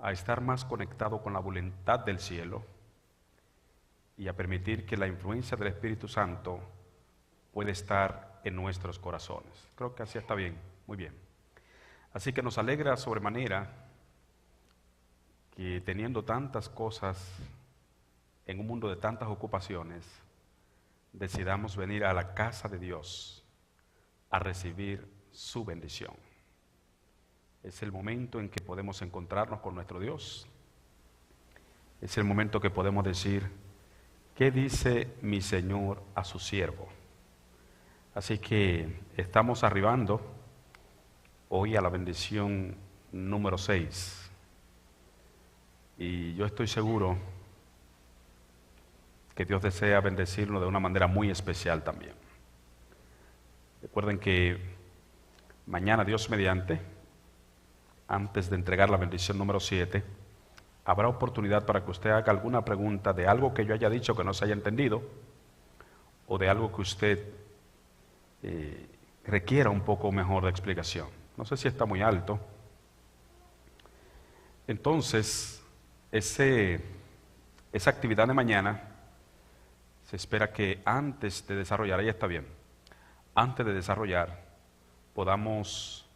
a estar más conectado con la voluntad del cielo y a permitir que la influencia del Espíritu Santo pueda estar en nuestros corazones. Creo que así está bien, muy bien. Así que nos alegra sobremanera que teniendo tantas cosas en un mundo de tantas ocupaciones, decidamos venir a la casa de Dios a recibir su bendición. Es el momento en que podemos encontrarnos con nuestro Dios. Es el momento que podemos decir: ¿qué dice mi Señor a su siervo? Así que estamos arribando hoy a la bendición número 6. Y yo estoy seguro que Dios desea bendecirnos de una manera muy especial también. Recuerden que mañana, Dios mediante, antes de entregar la bendición número 7, habrá oportunidad para que usted haga alguna pregunta de algo que yo haya dicho que no se haya entendido, o de algo que usted requiera un poco mejor de explicación. No sé si está muy alto. Entonces, esa actividad de mañana se espera que antes de desarrollar, ahí está bien, antes de desarrollar, podamos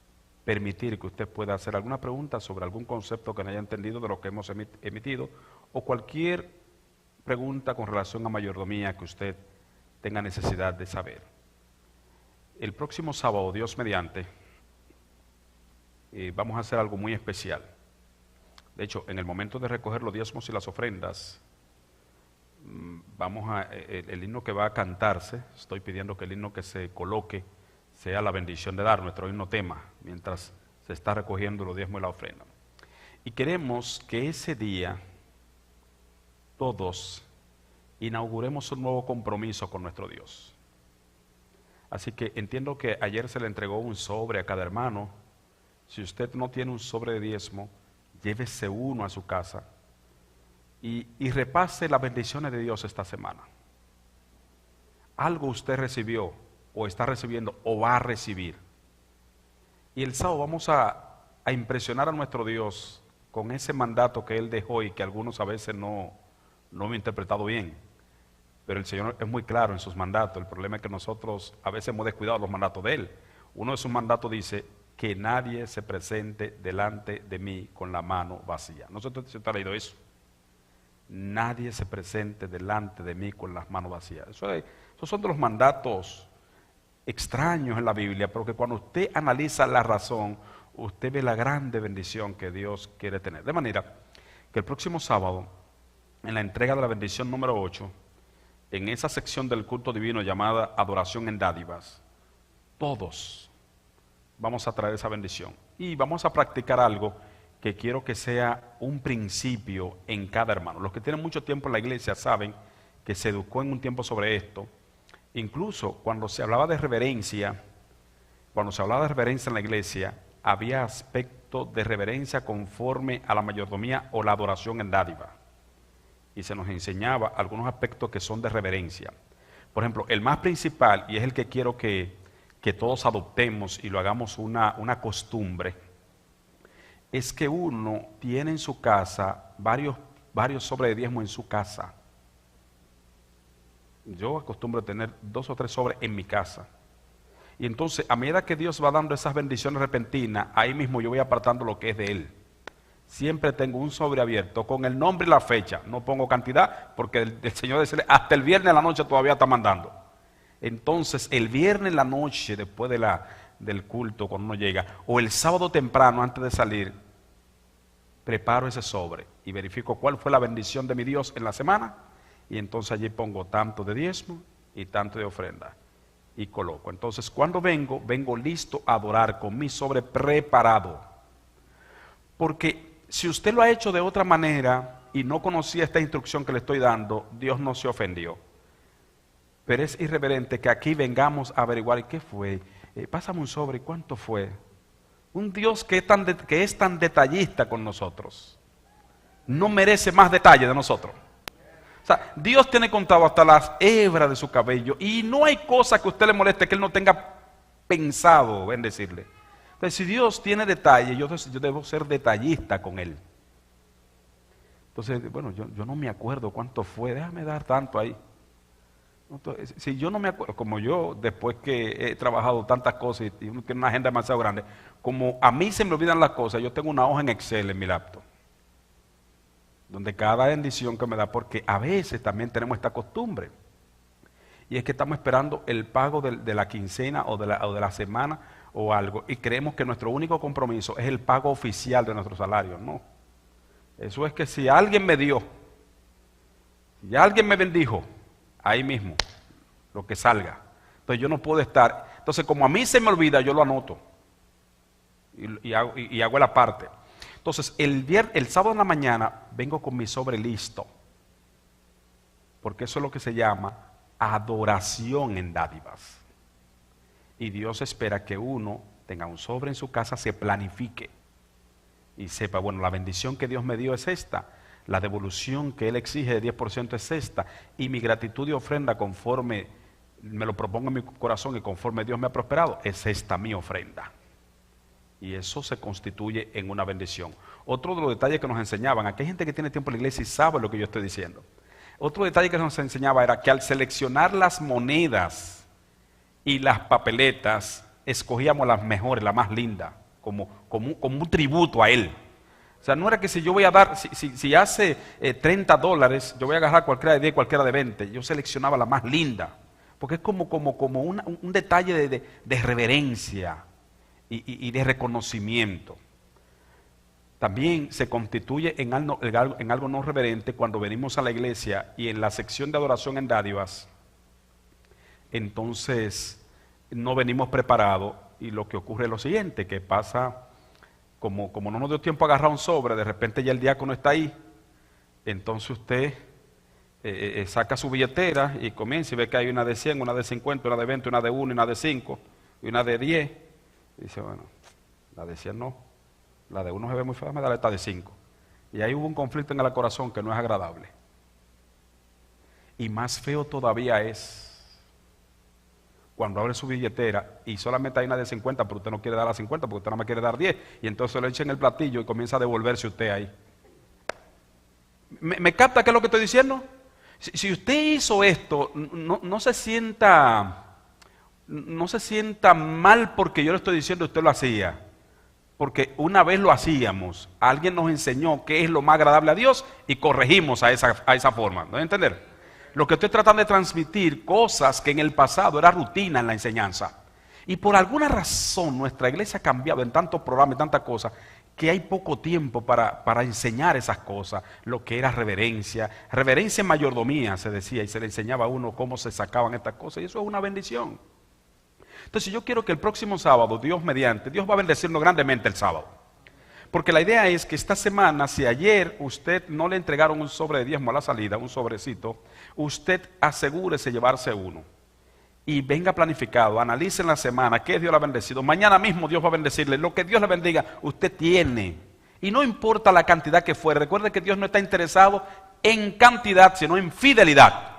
permitir que usted pueda hacer alguna pregunta sobre algún concepto que no haya entendido de lo que hemos emitido, o cualquier pregunta con relación a mayordomía que usted tenga necesidad de saber. El próximo sábado, Dios mediante, vamos a hacer algo muy especial. De hecho, en el momento de recoger los diezmos y las ofrendas, el himno que va a cantarse, estoy pidiendo que el himno que se coloque sea la bendición de dar, nuestro himno tema, mientras se está recogiendo los diezmos y la ofrenda. Y queremos que ese día todos inauguremos un nuevo compromiso con nuestro Dios. Así que entiendo que ayer se le entregó un sobre a cada hermano. Si usted no tiene un sobre de diezmo, llévese uno a su casa y repase las bendiciones de Dios esta semana. Algo usted recibió, o está recibiendo, o va a recibir. Y el sábado vamos a impresionar a nuestro Dios con ese mandato que Él dejó y que algunos a veces no hemos interpretado bien. Pero el Señor es muy claro en sus mandatos. El problema es que nosotros a veces hemos descuidado los mandatos de Él. Uno de sus mandatos dice: que nadie se presente delante de mí con la mano vacía. No sé si usted ha leído eso. Nadie se presente delante de mí con las manos vacías. Esos son de los mandatos extraños en la Biblia, pero que cuando usted analiza la razón, usted ve la grande bendición que Dios quiere tener. De manera que el próximo sábado, en la entrega de la bendición número 8, en esa sección del culto divino llamada adoración en dádivas, todos vamos a traer esa bendición y vamos a practicar algo que quiero que sea un principio en cada hermano. Los que tienen mucho tiempo en la iglesia saben que se educó en un tiempo sobre esto. Incluso cuando se hablaba de reverencia, en la iglesia, había aspectos de reverencia conforme a la mayordomía o la adoración en dádiva. Y se nos enseñaba algunos aspectos que son de reverencia. Por ejemplo, el más principal, y es el que quiero que todos adoptemos y lo hagamos una costumbre, es que uno tiene en su casa varios sobres de diezmo en su casa. Yo acostumbro a tener 2 o 3 sobres en mi casa. Y entonces, a medida que Dios va dando esas bendiciones repentinas, ahí mismo yo voy apartando lo que es de Él. Siempre tengo un sobre abierto con el nombre y la fecha. No pongo cantidad porque el Señor dice: hasta el viernes en la noche todavía está mandando. Entonces, el viernes en la noche, después del culto, cuando uno llega, o el sábado temprano antes de salir, preparo ese sobre y verifico cuál fue la bendición de mi Dios en la semana, y entonces allí pongo tanto de diezmo y tanto de ofrenda y coloco. Entonces, cuando vengo listo a adorar con mi sobre preparado. Porque si usted lo ha hecho de otra manera y no conocía esta instrucción que le estoy dando, Dios no se ofendió. Pero es irreverente que aquí vengamos a averiguar qué fue. Pásame un sobre, ¿cuánto fue? Un Dios que es tan detallista con nosotros no merece más detalle de nosotros. O sea, Dios tiene contado hasta las hebras de su cabello y no hay cosa que a usted le moleste que Él no tenga pensado bendecirle. Entonces, si Dios tiene detalle, yo debo ser detallista con Él. Entonces, bueno, yo no me acuerdo cuánto fue, déjame dar tanto ahí. Entonces, si yo no me acuerdo, como yo, después que he trabajado tantas cosas y uno tiene una agenda demasiado grande, como a mí se me olvidan las cosas, yo tengo una hoja en Excel en mi laptop, donde cada bendición que me da, porque a veces también tenemos esta costumbre, y es que estamos esperando el pago de la quincena o de la semana o algo, y creemos que nuestro único compromiso es el pago oficial de nuestro salario. No, eso es que si alguien me dio, si alguien me bendijo, ahí mismo, lo que salga. Entonces yo no puedo estar. Entonces como a mí se me olvida, yo lo anoto y hago la parte. Entonces el sábado en la mañana vengo con mi sobre listo, porque eso es lo que se llama adoración en dádivas. Y Dios espera que uno tenga un sobre en su casa, se planifique y sepa, bueno, la bendición que Dios me dio es esta. La devolución que Él exige de 10% es esta, y mi gratitud y ofrenda conforme me lo propongo en mi corazón y conforme Dios me ha prosperado, es esta mi ofrenda. Y eso se constituye en una bendición. Otro de los detalles que nos enseñaban, aquí hay gente que tiene tiempo en la iglesia y sabe lo que yo estoy diciendo. Otro detalle que nos enseñaba era que al seleccionar las monedas y las papeletas, escogíamos las mejores, las más lindas, como un tributo a Él. O sea, no era que si yo voy a dar, si hace $30, yo voy a agarrar cualquiera de 10, cualquiera de 20. Yo seleccionaba la más linda, porque es como un detalle de reverencia y de reconocimiento. También se constituye en algo no reverente cuando venimos a la iglesia y en la sección de adoración en dádivas, entonces no venimos preparados y lo que ocurre es lo siguiente, que pasa... Como no nos dio tiempo a agarrar un sobre, de repente ya el diácono está ahí, entonces usted saca su billetera y comienza y ve que hay una de 100, una de 50, una de 20, una de 1, una de 5 y una de 10. Y dice, bueno, la de 100 no, la de 1 se ve muy fea, me da esta de 5. Y ahí hubo un conflicto en el corazón que no es agradable. Y más feo todavía es cuando abre su billetera y solamente hay una de 50, pero usted no quiere dar la 50 porque usted nada más quiere dar 10, y entonces le echen el platillo y comienza a devolverse usted ahí. ¿Me capta qué es lo que estoy diciendo? Si usted hizo esto, no se sienta mal porque yo le estoy diciendo usted lo hacía, porque una vez lo hacíamos, alguien nos enseñó qué es lo más agradable a Dios y corregimos a esa forma, ¿no entender? Lo que estoy tratando de transmitir, cosas que en el pasado era rutina en la enseñanza. Y por alguna razón nuestra iglesia ha cambiado en tantos programas y tantas cosas, que hay poco tiempo para enseñar esas cosas. Lo que era reverencia en mayordomía se decía, y se le enseñaba a uno cómo se sacaban estas cosas, y eso es una bendición. Entonces yo quiero que el próximo sábado, Dios mediante, Dios va a bendecirnos grandemente el sábado. Porque la idea es que esta semana, si ayer usted no le entregaron un sobre de diezmo a la salida, un sobrecito, usted asegúrese llevarse uno. Y venga planificado, analice en la semana qué Dios le ha bendecido. Mañana mismo Dios va a bendecirle. Lo que Dios le bendiga, usted tiene. Y no importa la cantidad que fuere. Recuerde que Dios no está interesado en cantidad, sino en fidelidad.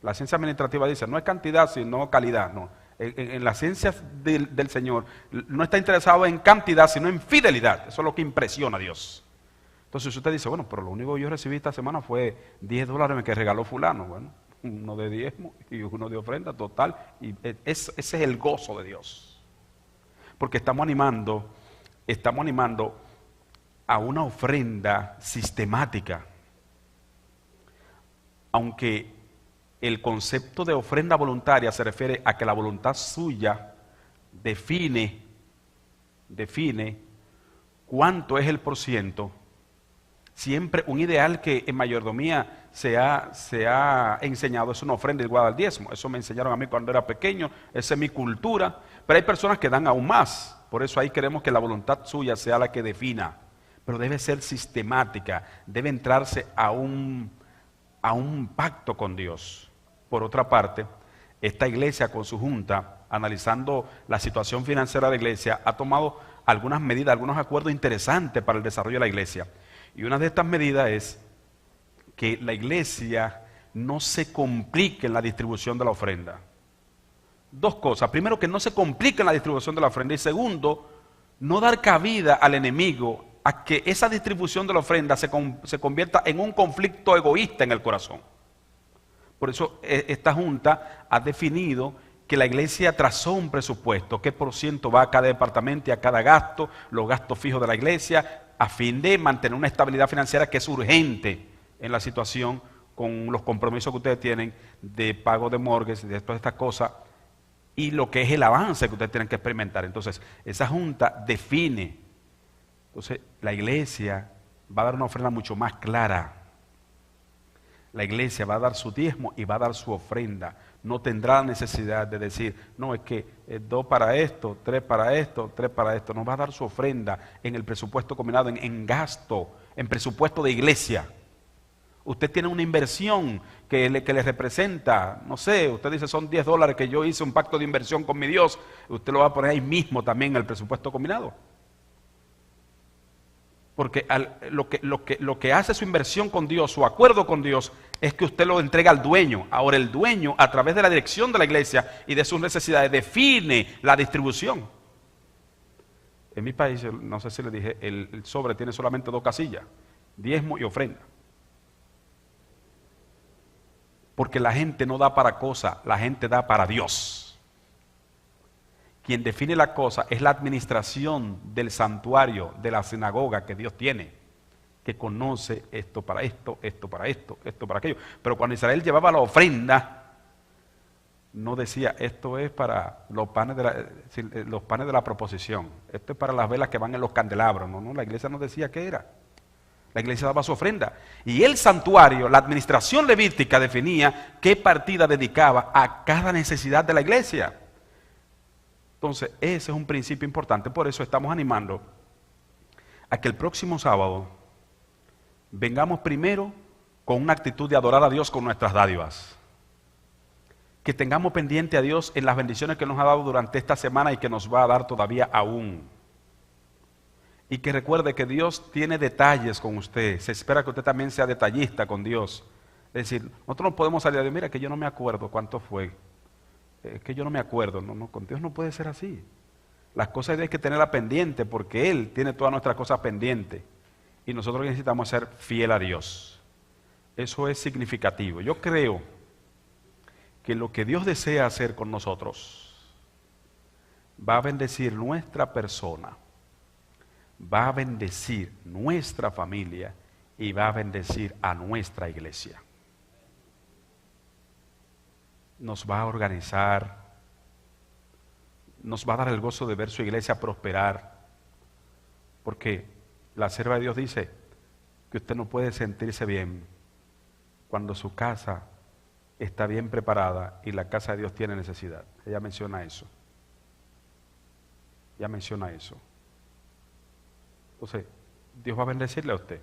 La ciencia administrativa dice, no es cantidad, sino calidad. No. En la ciencia del Señor no está interesado en cantidad, sino en fidelidad. Eso es lo que impresiona a Dios. Entonces usted dice, bueno, pero lo único que yo recibí esta semana fue $10 que regaló fulano. Bueno, uno de diezmo y uno de ofrenda total. Y ese es el gozo de Dios. Porque estamos animando a una ofrenda sistemática. Aunque el concepto de ofrenda voluntaria se refiere a que la voluntad suya define cuánto es el %. Siempre un ideal que en mayordomía se ha enseñado es una ofrenda igual al diezmo. Eso me enseñaron a mí cuando era pequeño, esa es mi cultura. Pero hay personas que dan aún más. Por eso ahí queremos que la voluntad suya sea la que defina. Pero debe ser sistemática, debe entrarse a un pacto con Dios. Por otra parte, esta iglesia con su junta, analizando la situación financiera de la iglesia, ha tomado algunas medidas, algunos acuerdos interesantes para el desarrollo de la iglesia. Y una de estas medidas es que la iglesia no se complique en la distribución de la ofrenda. Dos cosas. Primero, que no se complique en la distribución de la ofrenda. Y segundo, no dar cabida al enemigo a que esa distribución de la ofrenda se convierta en un conflicto egoísta en el corazón. Por eso esta junta ha definido que la iglesia trazó un presupuesto, qué por ciento va a cada departamento y a cada gasto, los gastos fijos de la iglesia, a fin de mantener una estabilidad financiera que es urgente en la situación con los compromisos que ustedes tienen de pago de mortgages y de todas estas cosas, y lo que es el avance que ustedes tienen que experimentar. Entonces, esa junta define. Entonces, la iglesia va a dar una ofrenda mucho más clara. La iglesia va a dar su diezmo y va a dar su ofrenda. No tendrá la necesidad de decir, no, es que 2 para esto, 3 para esto, 3 para esto. No va a dar su ofrenda en el presupuesto combinado, en gasto, en presupuesto de iglesia. Usted tiene una inversión que le representa, no sé, usted dice son $10 que yo hice un pacto de inversión con mi Dios. Usted lo va a poner ahí mismo también en el presupuesto combinado. Porque lo que hace su inversión con Dios, su acuerdo con Dios, es que usted lo entrega al dueño. Ahora el dueño, a través de la dirección de la iglesia y de sus necesidades, define la distribución. En mi país, no sé si le dije, el sobre tiene solamente 2 casillas, diezmo y ofrenda. Porque la gente no da para cosas, la gente da para Dios. Quien define la cosa es la administración del santuario, de la sinagoga que Dios tiene, que conoce esto para esto, esto para esto, esto para aquello. Pero cuando Israel llevaba la ofrenda, no decía, esto es para los panes de la proposición, esto es para las velas que van en los candelabros. No, la iglesia no decía qué era. La iglesia daba su ofrenda. Y el santuario, la administración levítica definía qué partida dedicaba a cada necesidad de la iglesia. Entonces, ese es un principio importante. Por eso estamos animando a que el próximo sábado vengamos primero con una actitud de adorar a Dios con nuestras dádivas. Que tengamos pendiente a Dios en las bendiciones que nos ha dado durante esta semana y que nos va a dar todavía aún. Y que recuerde que Dios tiene detalles con usted. Se espera que usted también sea detallista con Dios. Es decir, nosotros no podemos salir de Dios, mira que yo no me acuerdo cuánto fue. Es que yo no me acuerdo. No, con Dios no puede ser así. Las cosas hay que tenerlas pendientes porque Él tiene todas nuestras cosas pendientes. Y nosotros necesitamos ser fiel a Dios. Eso es significativo. Yo creo que lo que Dios desea hacer con nosotros va a bendecir nuestra persona, va a bendecir nuestra familia y va a bendecir a nuestra iglesia. Nos va a organizar, nos va a dar el gozo de ver su iglesia prosperar, porque la sierva de Dios dice que usted no puede sentirse bien cuando su casa está bien preparada y la casa de Dios tiene necesidad. Ella menciona eso. Ella menciona eso. Entonces, Dios va a bendecirle a usted.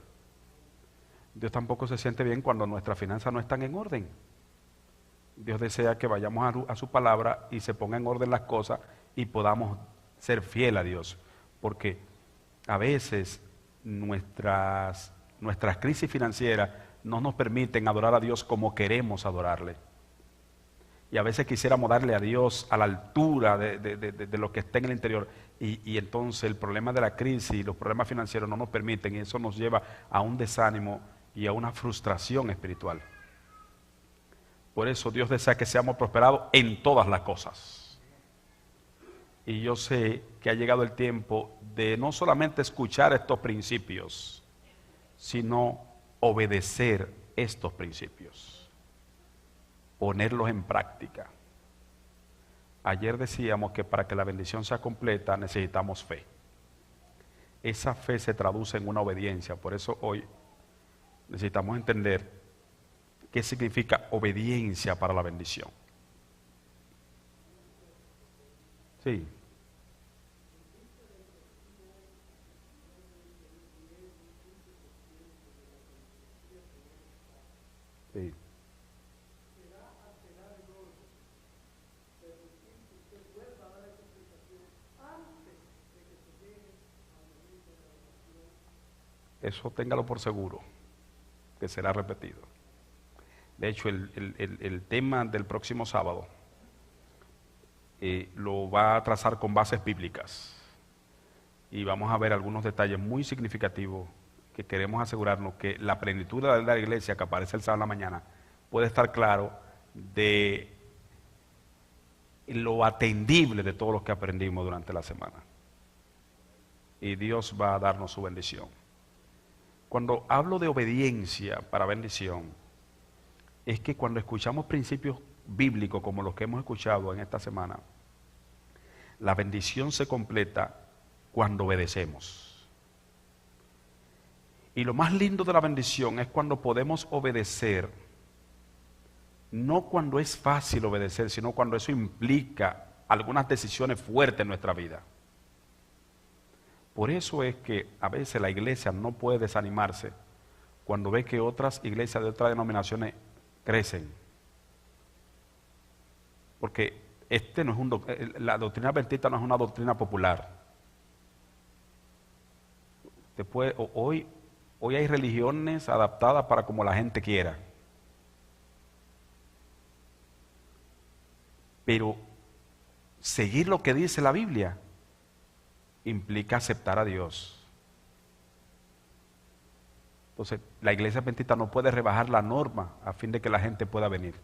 Dios tampoco se siente bien cuando nuestras finanzas no están en orden. Dios desea que vayamos a su palabra y se pongan en orden las cosas y podamos ser fieles a Dios. Porque a veces nuestras crisis financieras no nos permiten adorar a Dios como queremos adorarle. Y a veces quisiéramos darle a Dios a la altura de lo que está en el interior. Y entonces el problema de la crisis y los problemas financieros no nos permiten, y eso nos lleva a un desánimo y a una frustración espiritual. Por eso Dios desea que seamos prosperados en todas las cosas. Y yo sé que ha llegado el tiempo de no solamente escuchar estos principios, sino obedecer estos principios, ponerlos en práctica. Ayer decíamos que para que la bendición sea completa necesitamos fe. Esa fe se traduce en una obediencia. Por eso hoy necesitamos entender qué significa obediencia para la bendición. Sí. Sí. Eso téngalo por seguro, que será repetido. De hecho, el tema del próximo sábado lo va a trazar con bases bíblicas. y vamos a ver algunos detalles muy significativos que queremos asegurarnos que la plenitud de la iglesia que aparece el sábado en la mañana puede estar claro de lo atendible de todo lo que aprendimos durante la semana. Y Dios va a darnos su bendición. Cuando hablo de obediencia para bendición, es que cuando escuchamos principios bíblicos como los que hemos escuchado en esta semana, la bendición se completa cuando obedecemos. Y lo más lindo de la bendición es cuando podemos obedecer, no cuando es fácil obedecer, sino cuando eso implica algunas decisiones fuertes en nuestra vida. Por eso es que a veces la iglesia no puede desanimarse cuando ve que otras iglesias de otras denominaciones crecen. Porque la doctrina adventista no es una doctrina popular. Hoy hay religiones adaptadas para como la gente quiera. Pero seguir lo que dice la Biblia implica aceptar a Dios. Entonces, la iglesia adventista no puede rebajar la norma a fin de que la gente pueda venir.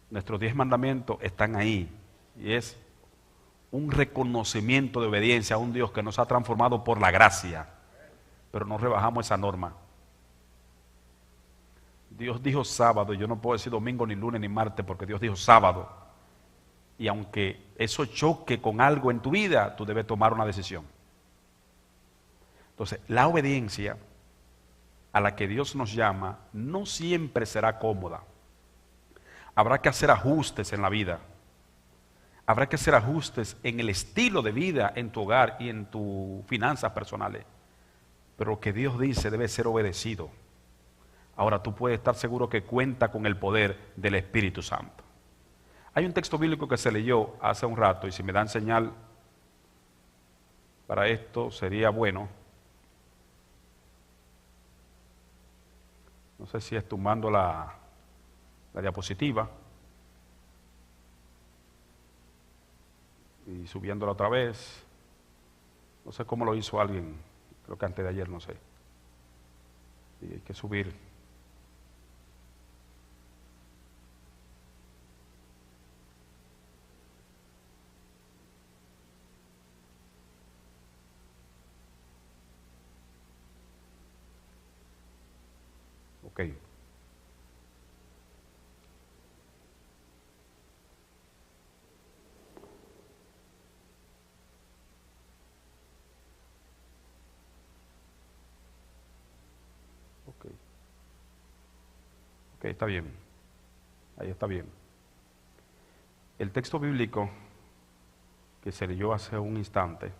Nuestros 10 mandamientos están ahí y es un reconocimiento de obediencia a un Dios que nos ha transformado por la gracia, pero no rebajamos esa norma. Dios dijo sábado, yo no puedo decir domingo, ni lunes, ni martes, porque Dios dijo sábado. Y aunque eso choque con algo en tu vida, tú debes tomar una decisión. Entonces, la obediencia a la que Dios nos llama no siempre será cómoda. Habrá que hacer ajustes en la vida. Habrá que hacer ajustes en el estilo de vida en tu hogar y en tus finanzas personales. Pero lo que Dios dice debe ser obedecido. Ahora tú puedes estar seguro que cuenta con el poder del Espíritu Santo. Hay un texto bíblico que se leyó hace un rato y si me dan señal para esto sería bueno. No sé si es tumbando la diapositiva y subiéndola otra vez. No sé cómo lo hizo alguien, creo que antes de ayer, no sé. Y hay que subir. Ok. Ok. Ok, está bien. Ahí está bien. El texto bíblico que se leyó hace un instante,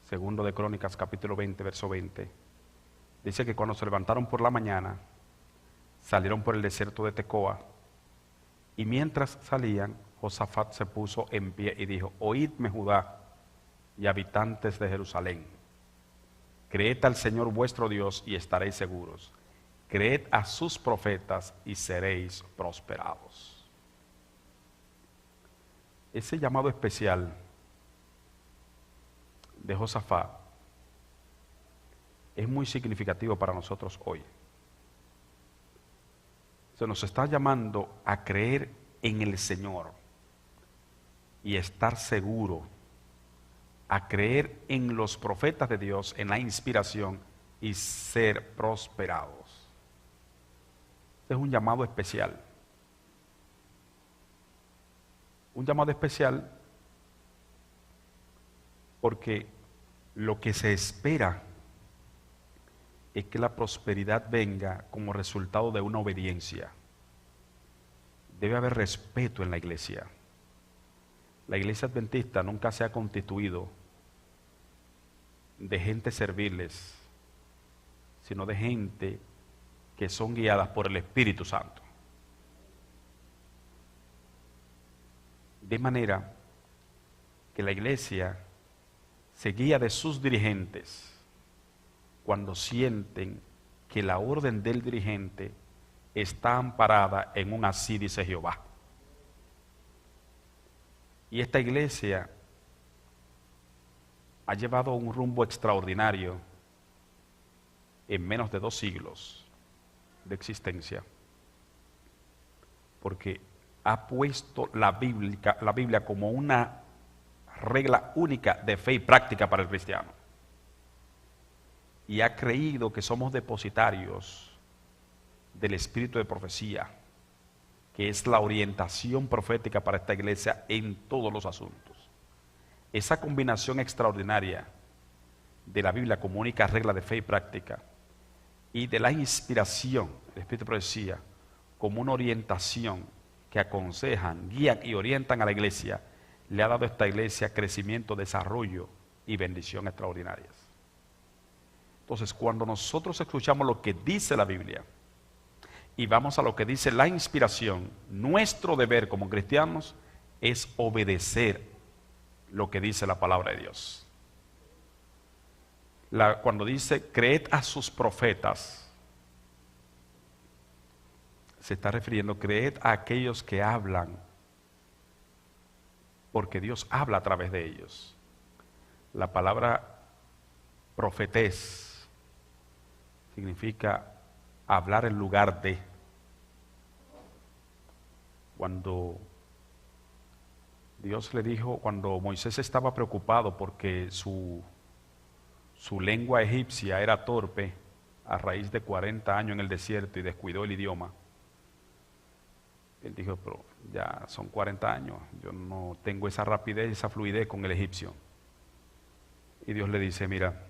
segundo de Crónicas, capítulo 20, verso 20, dice que cuando se levantaron por la mañana, salieron por el desierto de Tecoa, y mientras salían, Josafat se puso en pie y dijo: oídme, Judá y habitantes de Jerusalén, creed al Señor vuestro Dios y estaréis seguros, creed a sus profetas y seréis prosperados. Ese llamado especial de Josafat es muy significativo para nosotros hoy. Se nos está llamando a creer en el Señor y estar seguro, a creer en los profetas de Dios, en la inspiración y ser prosperados. Este es un llamado especial. Un llamado especial porque lo que se espera es que la prosperidad venga como resultado de una obediencia. Debe haber respeto en la iglesia. La iglesia adventista nunca se ha constituido de gente serviles, sino de gente que son guiadas por el Espíritu Santo. De manera que la iglesia se guía de sus dirigentes cuando sienten que la orden del dirigente está amparada en un así dice Jehová. Y esta iglesia ha llevado un rumbo extraordinario en menos de 2 siglos de existencia, porque ha puesto la Biblia como una regla única de fe y práctica para el cristiano, y ha creído que somos depositarios del espíritu de profecía, que es la orientación profética para esta iglesia en todos los asuntos. Esa combinación extraordinaria de la Biblia como única regla de fe y práctica, y de la inspiración del espíritu de profecía como una orientación que aconsejan, guían y orientan a la iglesia, le ha dado a esta iglesia crecimiento, desarrollo y bendición extraordinarias. Entonces, cuando nosotros escuchamos lo que dice la Biblia y vamos a lo que dice la inspiración, nuestro deber como cristianos es obedecer lo que dice la palabra de Dios. Cuando dice, creed a sus profetas, se está refiriendo, creed a aquellos que hablan, porque Dios habla a través de ellos. La palabra profetés significa hablar en lugar de. Cuando Dios le dijo, cuando Moisés estaba preocupado porque su lengua egipcia era torpe a raíz de 40 años en el desierto y descuidó el idioma, él dijo, pero ya son 40 años, yo no tengo esa rapidez, esa fluidez con el egipcio. Y Dios le dice, mira,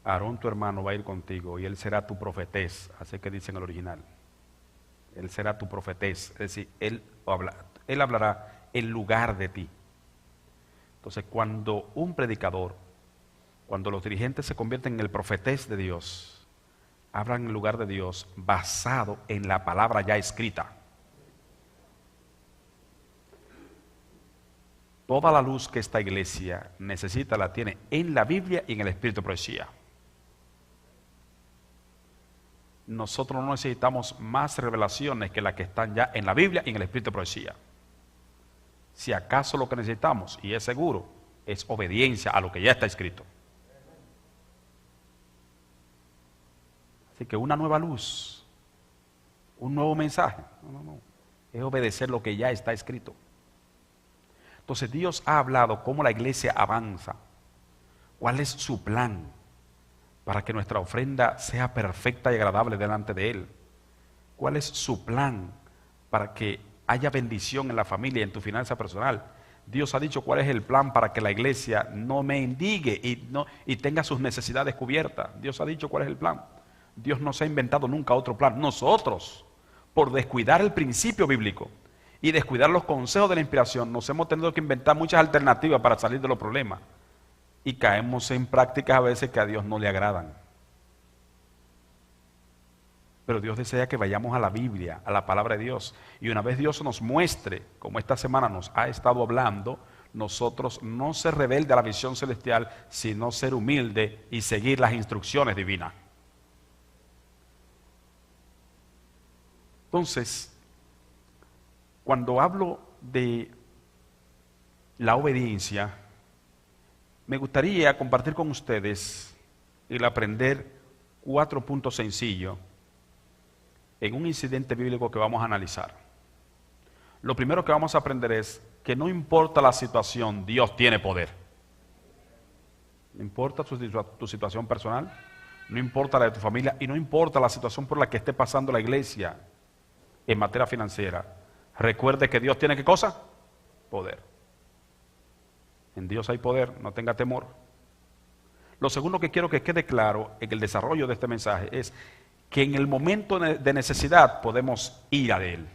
Aarón tu hermano va a ir contigo y él será tu profetés, así que dice en el original. Él será tu profetés, es decir, él hablará en lugar de ti. Entonces, cuando un predicador, cuando los dirigentes se convierten en el profetés de Dios, hablan en lugar de Dios basado en la palabra ya escrita. Toda la luz que esta iglesia necesita la tiene en la Biblia y en el espíritu de profecía. Nosotros no necesitamos más revelaciones que las que están ya en la Biblia y en el espíritu de profecía. Si acaso lo que necesitamos, y es seguro, es obediencia a lo que ya está escrito. Así que una nueva luz, un nuevo mensaje, no, es obedecer lo que ya está escrito. Entonces Dios ha hablado cómo la iglesia avanza, cuál es su plan para que nuestra ofrenda sea perfecta y agradable delante de Él, cuál es su plan para que haya bendición en la familia y en tu finanza personal. Dios ha dicho cuál es el plan para que la iglesia no mendigue y tenga sus necesidades cubiertas. Dios ha dicho cuál es el plan. Dios no se ha inventado nunca otro plan. Nosotros, por descuidar el principio bíblico y descuidar los consejos de la inspiración, nos hemos tenido que inventar muchas alternativas para salir de los problemas. Y caemos en prácticas a veces que a Dios no le agradan. Pero Dios desea que vayamos a la Biblia, a la palabra de Dios. Y una vez Dios nos muestre, como esta semana nos ha estado hablando, nosotros no ser rebelde a la visión celestial, sino ser humilde y seguir las instrucciones divinas. Entonces, cuando hablo de la obediencia, me gustaría compartir con ustedes el aprender 4 puntos sencillos en un incidente bíblico que vamos a analizar. Lo primero que vamos a aprender es que no importa la situación, Dios tiene poder. No importa tu situación personal, no importa la de tu familia y no importa la situación por la que esté pasando la iglesia en materia financiera. Recuerde que Dios tiene ¿qué cosa? Poder. En Dios hay poder, no tenga temor. Lo segundo que quiero que quede claro en el desarrollo de este mensaje es que en el momento de necesidad podemos ir a Él.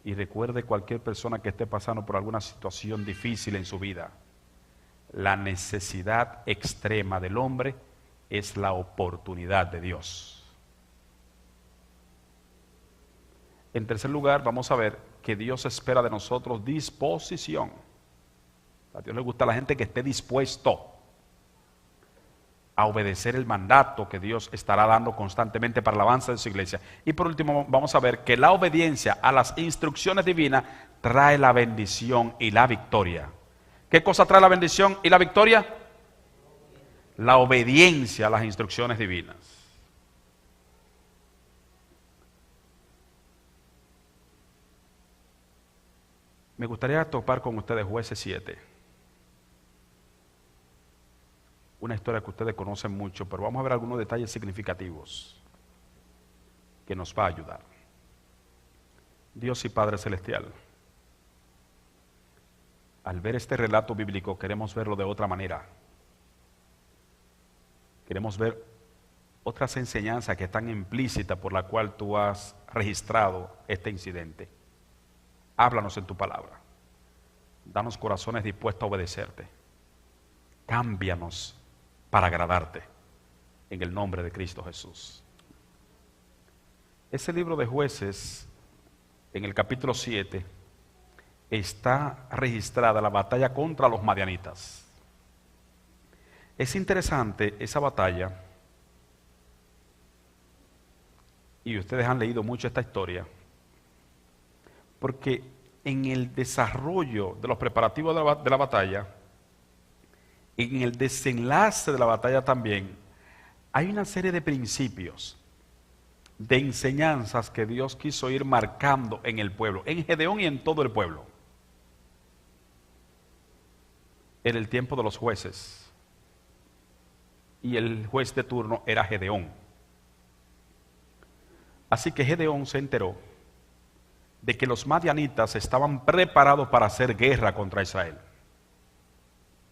Y recuerde cualquier persona que esté pasando por alguna situación difícil en su vida, la necesidad extrema del hombre es la oportunidad de Dios. En tercer lugar, vamos a ver que Dios espera de nosotros disposición. A Dios le gusta a la gente que esté dispuesto a obedecer el mandato que Dios estará dando constantemente para el avance de su iglesia. Y por último, vamos a ver que la obediencia a las instrucciones divinas trae la bendición y la victoria. ¿Qué cosa trae la bendición y la victoria? La obediencia a las instrucciones divinas. Me gustaría topar con ustedes Jueces 7. Una historia que ustedes conocen mucho, pero vamos a ver algunos detalles significativos que nos va a ayudar. Dios y Padre Celestial, al ver este relato bíblico queremos verlo de otra manera. Queremos ver otras enseñanzas que están implícitas por la cual tú has registrado este incidente. Háblanos en tu palabra. Danos corazones dispuestos a obedecerte. Cámbianos para agradarte. En el nombre de Cristo Jesús. Ese libro de Jueces, en el capítulo 7, está registrada la batalla contra los madianitas. Es interesante esa batalla, y ustedes han leído mucho esta historia, porque en el desarrollo de los preparativos de la batalla, en el desenlace de la batalla también, hay una serie de principios, de enseñanzas que Dios quiso ir marcando en el pueblo, en Gedeón y en todo el pueblo. Era el tiempo de los jueces, y el juez de turno era Gedeón. Así que Gedeón se enteró de que los madianitas estaban preparados para hacer guerra contra Israel.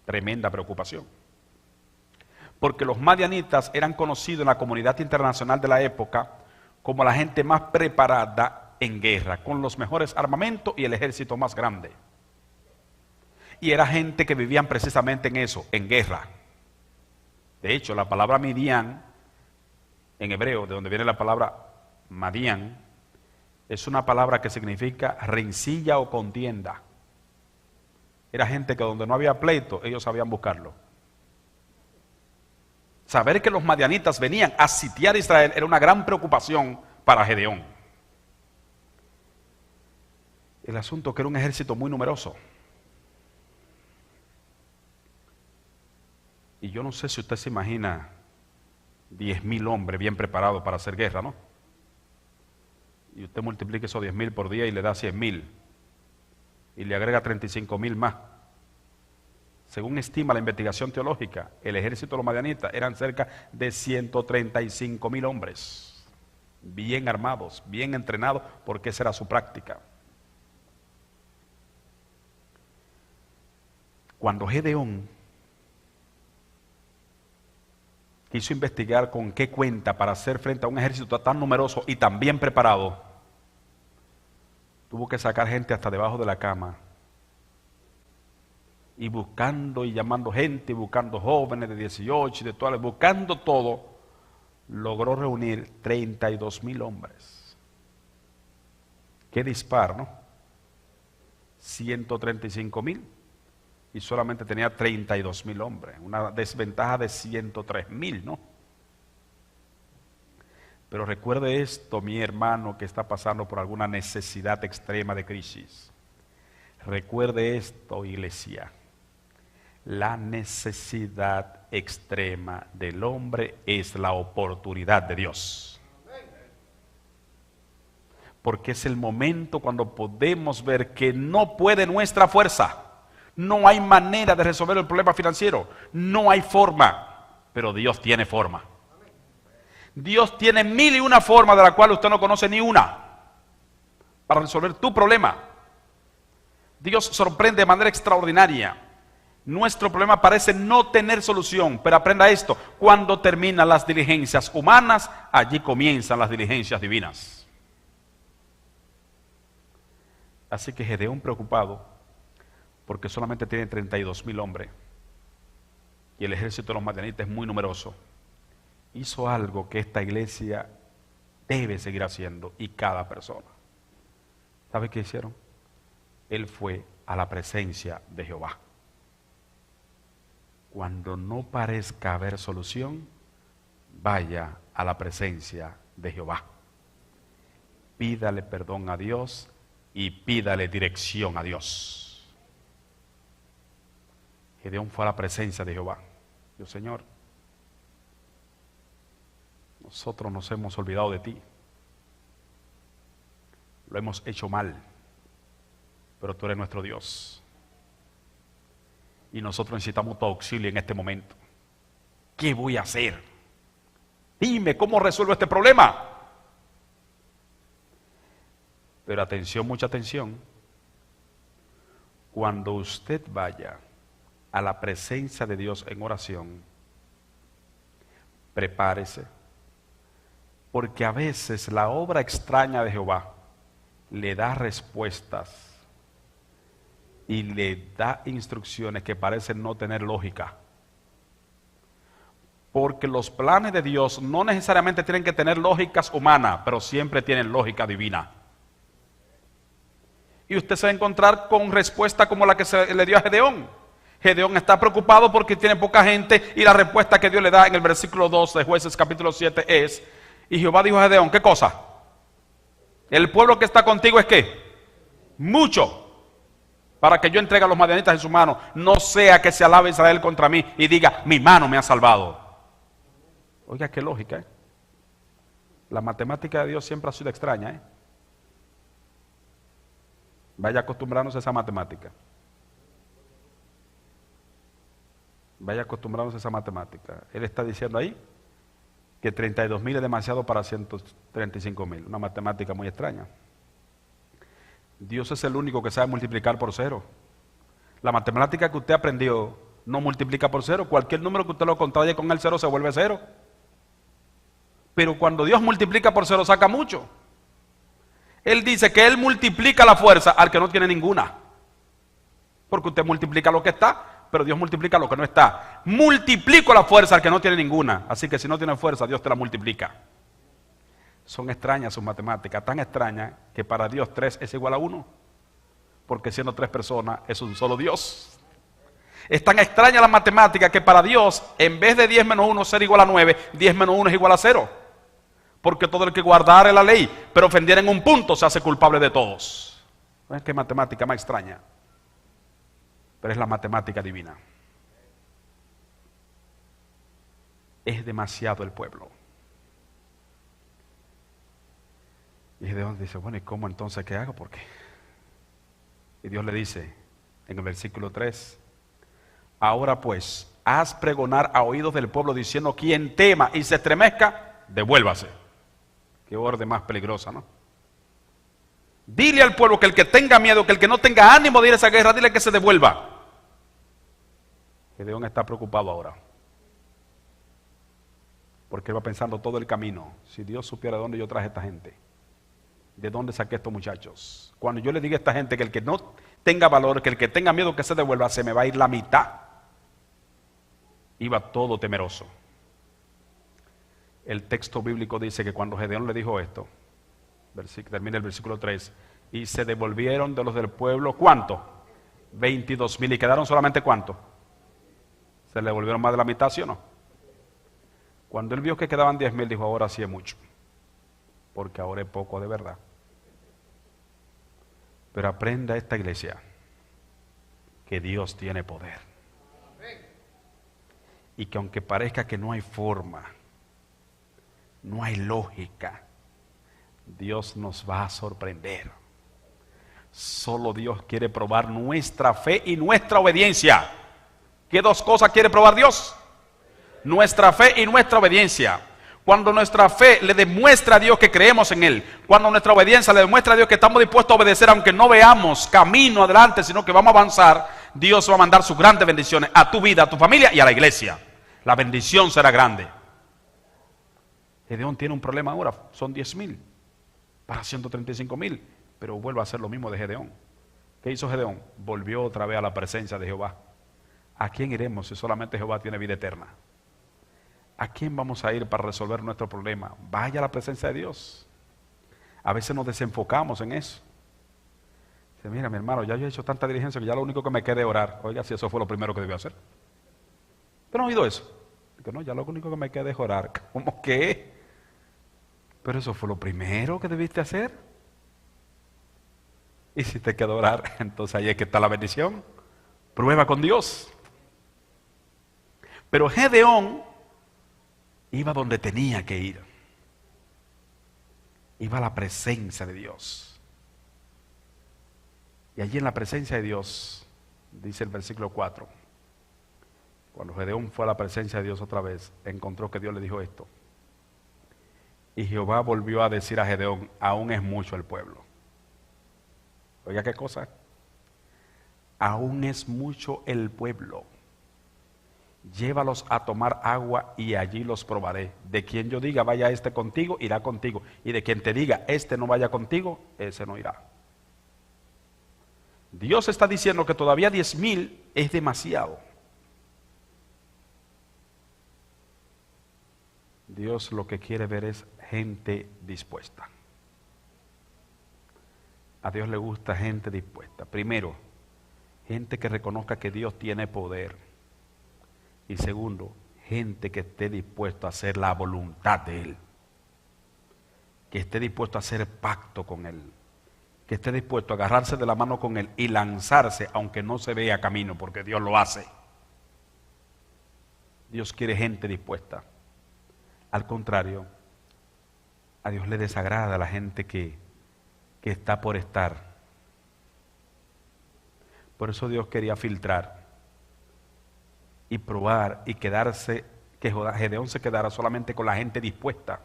Tremenda preocupación. Porque los madianitas eran conocidos en la comunidad internacional de la época como la gente más preparada en guerra, con los mejores armamentos y el ejército más grande. Y era gente que vivían precisamente en eso, en guerra. De hecho, la palabra Midian, en hebreo, de donde viene la palabra Madian, es una palabra que significa rencilla o contienda. Era gente que donde no había pleito, ellos sabían buscarlo. Saber que los madianitas venían a sitiar a Israel era una gran preocupación para Gedeón. El asunto que era un ejército muy numeroso. Y yo no sé si usted se imagina 10,000 hombres bien preparados para hacer guerra, ¿no? Y usted multiplica esos 10,000 por día y le da 100,000. Y le agrega 35,000 más. Según estima la investigación teológica, el ejército de los madianitas eran cerca de 135,000 hombres. Bien armados, bien entrenados, porque esa era su práctica. Cuando Gedeón quiso investigar con qué cuenta para hacer frente a un ejército tan numeroso y tan bien preparado, tuvo que sacar gente hasta debajo de la cama, y buscando y llamando gente, y buscando jóvenes de 18 y de todas, buscando todo, logró reunir 32,000 hombres. Qué dispar, ¿no? 135,000 y solamente tenía 32,000 hombres, una desventaja de 103,000, ¿no? Pero recuerde esto, mi hermano que está pasando por alguna necesidad extrema de crisis. Recuerde esto, iglesia. La necesidad extrema del hombre es la oportunidad de Dios. Porque es el momento cuando podemos ver que no puede nuestra fuerza. No hay manera de resolver el problema financiero. No hay forma. Pero Dios tiene forma. Dios tiene 1,001 formas de la cual usted no conoce ni una para resolver tu problema. Dios sorprende de manera extraordinaria. Nuestro problema parece no tener solución, pero aprenda esto: cuando terminan las diligencias humanas, allí comienzan las diligencias divinas. Así que Gedeón, preocupado porque solamente tiene 32,000 hombres y el ejército de los madianitas es muy numeroso, hizo algo que esta iglesia debe seguir haciendo, y cada persona. ¿Sabe qué hicieron? Él fue a la presencia de Jehová. Cuando no parezca haber solución, vaya a la presencia de Jehová. Pídale perdón a Dios y pídale dirección a Dios. Gedeón fue a la presencia de Jehová. Dios, Señor, nosotros nos hemos olvidado de ti. Lo hemos hecho mal, pero tú eres nuestro Dios. Y nosotros necesitamos tu auxilio en este momento. ¿Qué voy a hacer? Dime, ¿cómo resuelvo este problema? Pero atención, mucha atención. Cuando usted vaya a la presencia de Dios en oración, prepárese, porque a veces la obra extraña de Jehová le da respuestas y le da instrucciones que parecen no tener lógica. Porque los planes de Dios no necesariamente tienen que tener lógicas humanas, pero siempre tienen lógica divina. Y usted se va a encontrar con respuesta como la que se le dio a Gedeón. Gedeón está preocupado porque tiene poca gente, y la respuesta que Dios le da en el versículo 2 de Jueces capítulo 7 es: y Jehová dijo a Gedeón, ¿qué cosa? El pueblo que está contigo es ¿qué? Mucho, para que yo entregue a los madianitas en su mano, no sea que se alabe Israel contra mí y diga, mi mano me ha salvado. Oiga, qué lógica, ¿eh? La matemática de Dios siempre ha sido extraña, ¿eh? Vaya acostumbrándose a esa matemática. Vaya acostumbrándose a esa matemática. Él está diciendo ahí que 32,000 es demasiado para 135,000. Una matemática muy extraña. Dios es el único que sabe multiplicar por cero. La matemática que usted aprendió no multiplica por cero. Cualquier número que usted lo contraye con el cero se vuelve cero. Pero cuando Dios multiplica por cero, saca mucho. Él dice que Él multiplica la fuerza al que no tiene ninguna. Porque usted multiplica lo que está, pero Dios multiplica lo que no está. Multiplico la fuerza al que no tiene ninguna. Así que si no tiene fuerza, Dios te la multiplica. Son extrañas sus matemáticas, tan extrañas que para Dios 3 es igual a 1. Porque siendo 3 personas es un solo Dios. Es tan extraña la matemática que para Dios, en vez de 10 menos 1 ser igual a 9, 10 menos 1 es igual a 0. Porque todo el que guardare la ley, pero ofendiera en un punto, se hace culpable de todos. ¿Ven qué matemática más extraña? Pero es la matemática divina. Es demasiado el pueblo. Y Gedeón dice, bueno, ¿y cómo entonces qué hago? ¿Por qué? Y Dios le dice en el versículo 3, ahora pues, haz pregonar a oídos del pueblo diciendo, quien tema y se estremezca, devuélvase. Qué orden más peligrosa, ¿no? Dile al pueblo que el que tenga miedo, que el que no tenga ánimo de ir a esa guerra, dile que se devuelva. Gedeón está preocupado ahora. Porque él va pensando todo el camino. Si Dios supiera de dónde yo traje a esta gente, de dónde saqué a estos muchachos. Cuando yo le diga a esta gente que el que no tenga valor, que el que tenga miedo que se devuelva, se me va a ir la mitad. Iba todo temeroso. El texto bíblico dice que cuando Gedeón le dijo esto, termina el versículo 3, y se devolvieron de los del pueblo, ¿cuánto? 22,000, y quedaron solamente ¿cuánto? Se le devolvieron más de la mitad, ¿sí o no? Cuando él vio que quedaban 10,000, dijo, ahora sí es mucho, porque ahora es poco de verdad. Pero aprenda esta iglesia que Dios tiene poder. Y que aunque parezca que no hay forma, no hay lógica, Dios nos va a sorprender. Solo Dios quiere probar nuestra fe y nuestra obediencia. ¿Qué dos cosas quiere probar Dios? Nuestra fe y nuestra obediencia. Cuando nuestra fe le demuestra a Dios que creemos en Él, cuando nuestra obediencia le demuestra a Dios que estamos dispuestos a obedecer, aunque no veamos camino adelante, sino que vamos a avanzar, Dios va a mandar sus grandes bendiciones a tu vida, a tu familia y a la iglesia. La bendición será grande. Gedeón tiene un problema ahora, son 10,000 para 135,000, pero vuelve a hacer lo mismo de Gedeón. ¿Qué hizo Gedeón? Volvió otra vez a la presencia de Jehová. ¿A quién iremos si solamente Jehová tiene vida eterna? ¿A quién vamos a ir para resolver nuestro problema? Vaya a la presencia de Dios. A veces nos desenfocamos en eso. Dice, mira mi hermano, ya yo he hecho tanta diligencia que ya lo único que me queda es orar. Oiga, si eso fue lo primero que debió hacer. ¿Pero no ha oído eso? Digo, no, ya lo único que me queda es orar. ¿Cómo qué? Pero eso fue lo primero que debiste hacer. Y si te queda orar, entonces ahí es que está la bendición. Prueba con Dios. Pero Gedeón iba donde tenía que ir. Iba a la presencia de Dios. Y allí en la presencia de Dios, dice el versículo 4, cuando Gedeón fue a la presencia de Dios otra vez, encontró que Dios le dijo esto. Y Jehová volvió a decir a Gedeón, aún es mucho el pueblo. Oiga, ¿qué cosa? Aún es mucho el pueblo. Llévalos a tomar agua y allí los probaré. De quien yo diga vaya este contigo, irá contigo. Y de quien te diga este no vaya contigo, ese no irá. Dios está diciendo que todavía 10,000 es demasiado. Dios lo que quiere ver es gente dispuesta. A Dios le gusta gente dispuesta. Primero, gente que reconozca que Dios tiene poder. Y segundo, gente que esté dispuesto a hacer la voluntad de Él. Que esté dispuesto a hacer pacto con Él. Que esté dispuesto a agarrarse de la mano con Él y lanzarse aunque no se vea camino, porque Dios lo hace. Dios quiere gente dispuesta. Al contrario, a Dios le desagrada a la gente que está por estar. Por eso Dios quería filtrar y probar y quedarse, que Gedeón se quedara solamente con la gente dispuesta.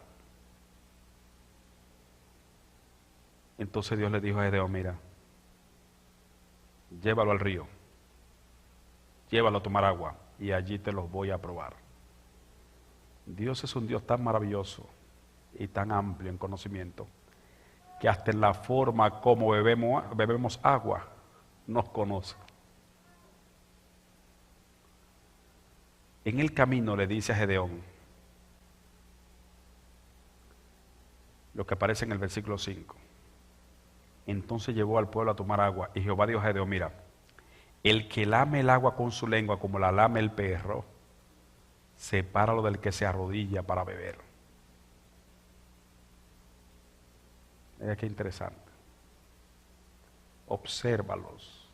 Entonces Dios le dijo a Gedeón, mira, llévalo al río, llévalo a tomar agua y allí te los voy a probar. Dios es un Dios tan maravilloso y tan amplio en conocimiento que hasta en la forma como bebemos agua nos conoce. En el camino le dice a Gedeón lo que aparece en el versículo 5. Entonces llevó al pueblo a tomar agua y Jehová dijo a Gedeón, mira, el que lame el agua con su lengua como la lame el perro, sepáralo del que se arrodilla para beber. Mira qué interesante. Obsérvalos.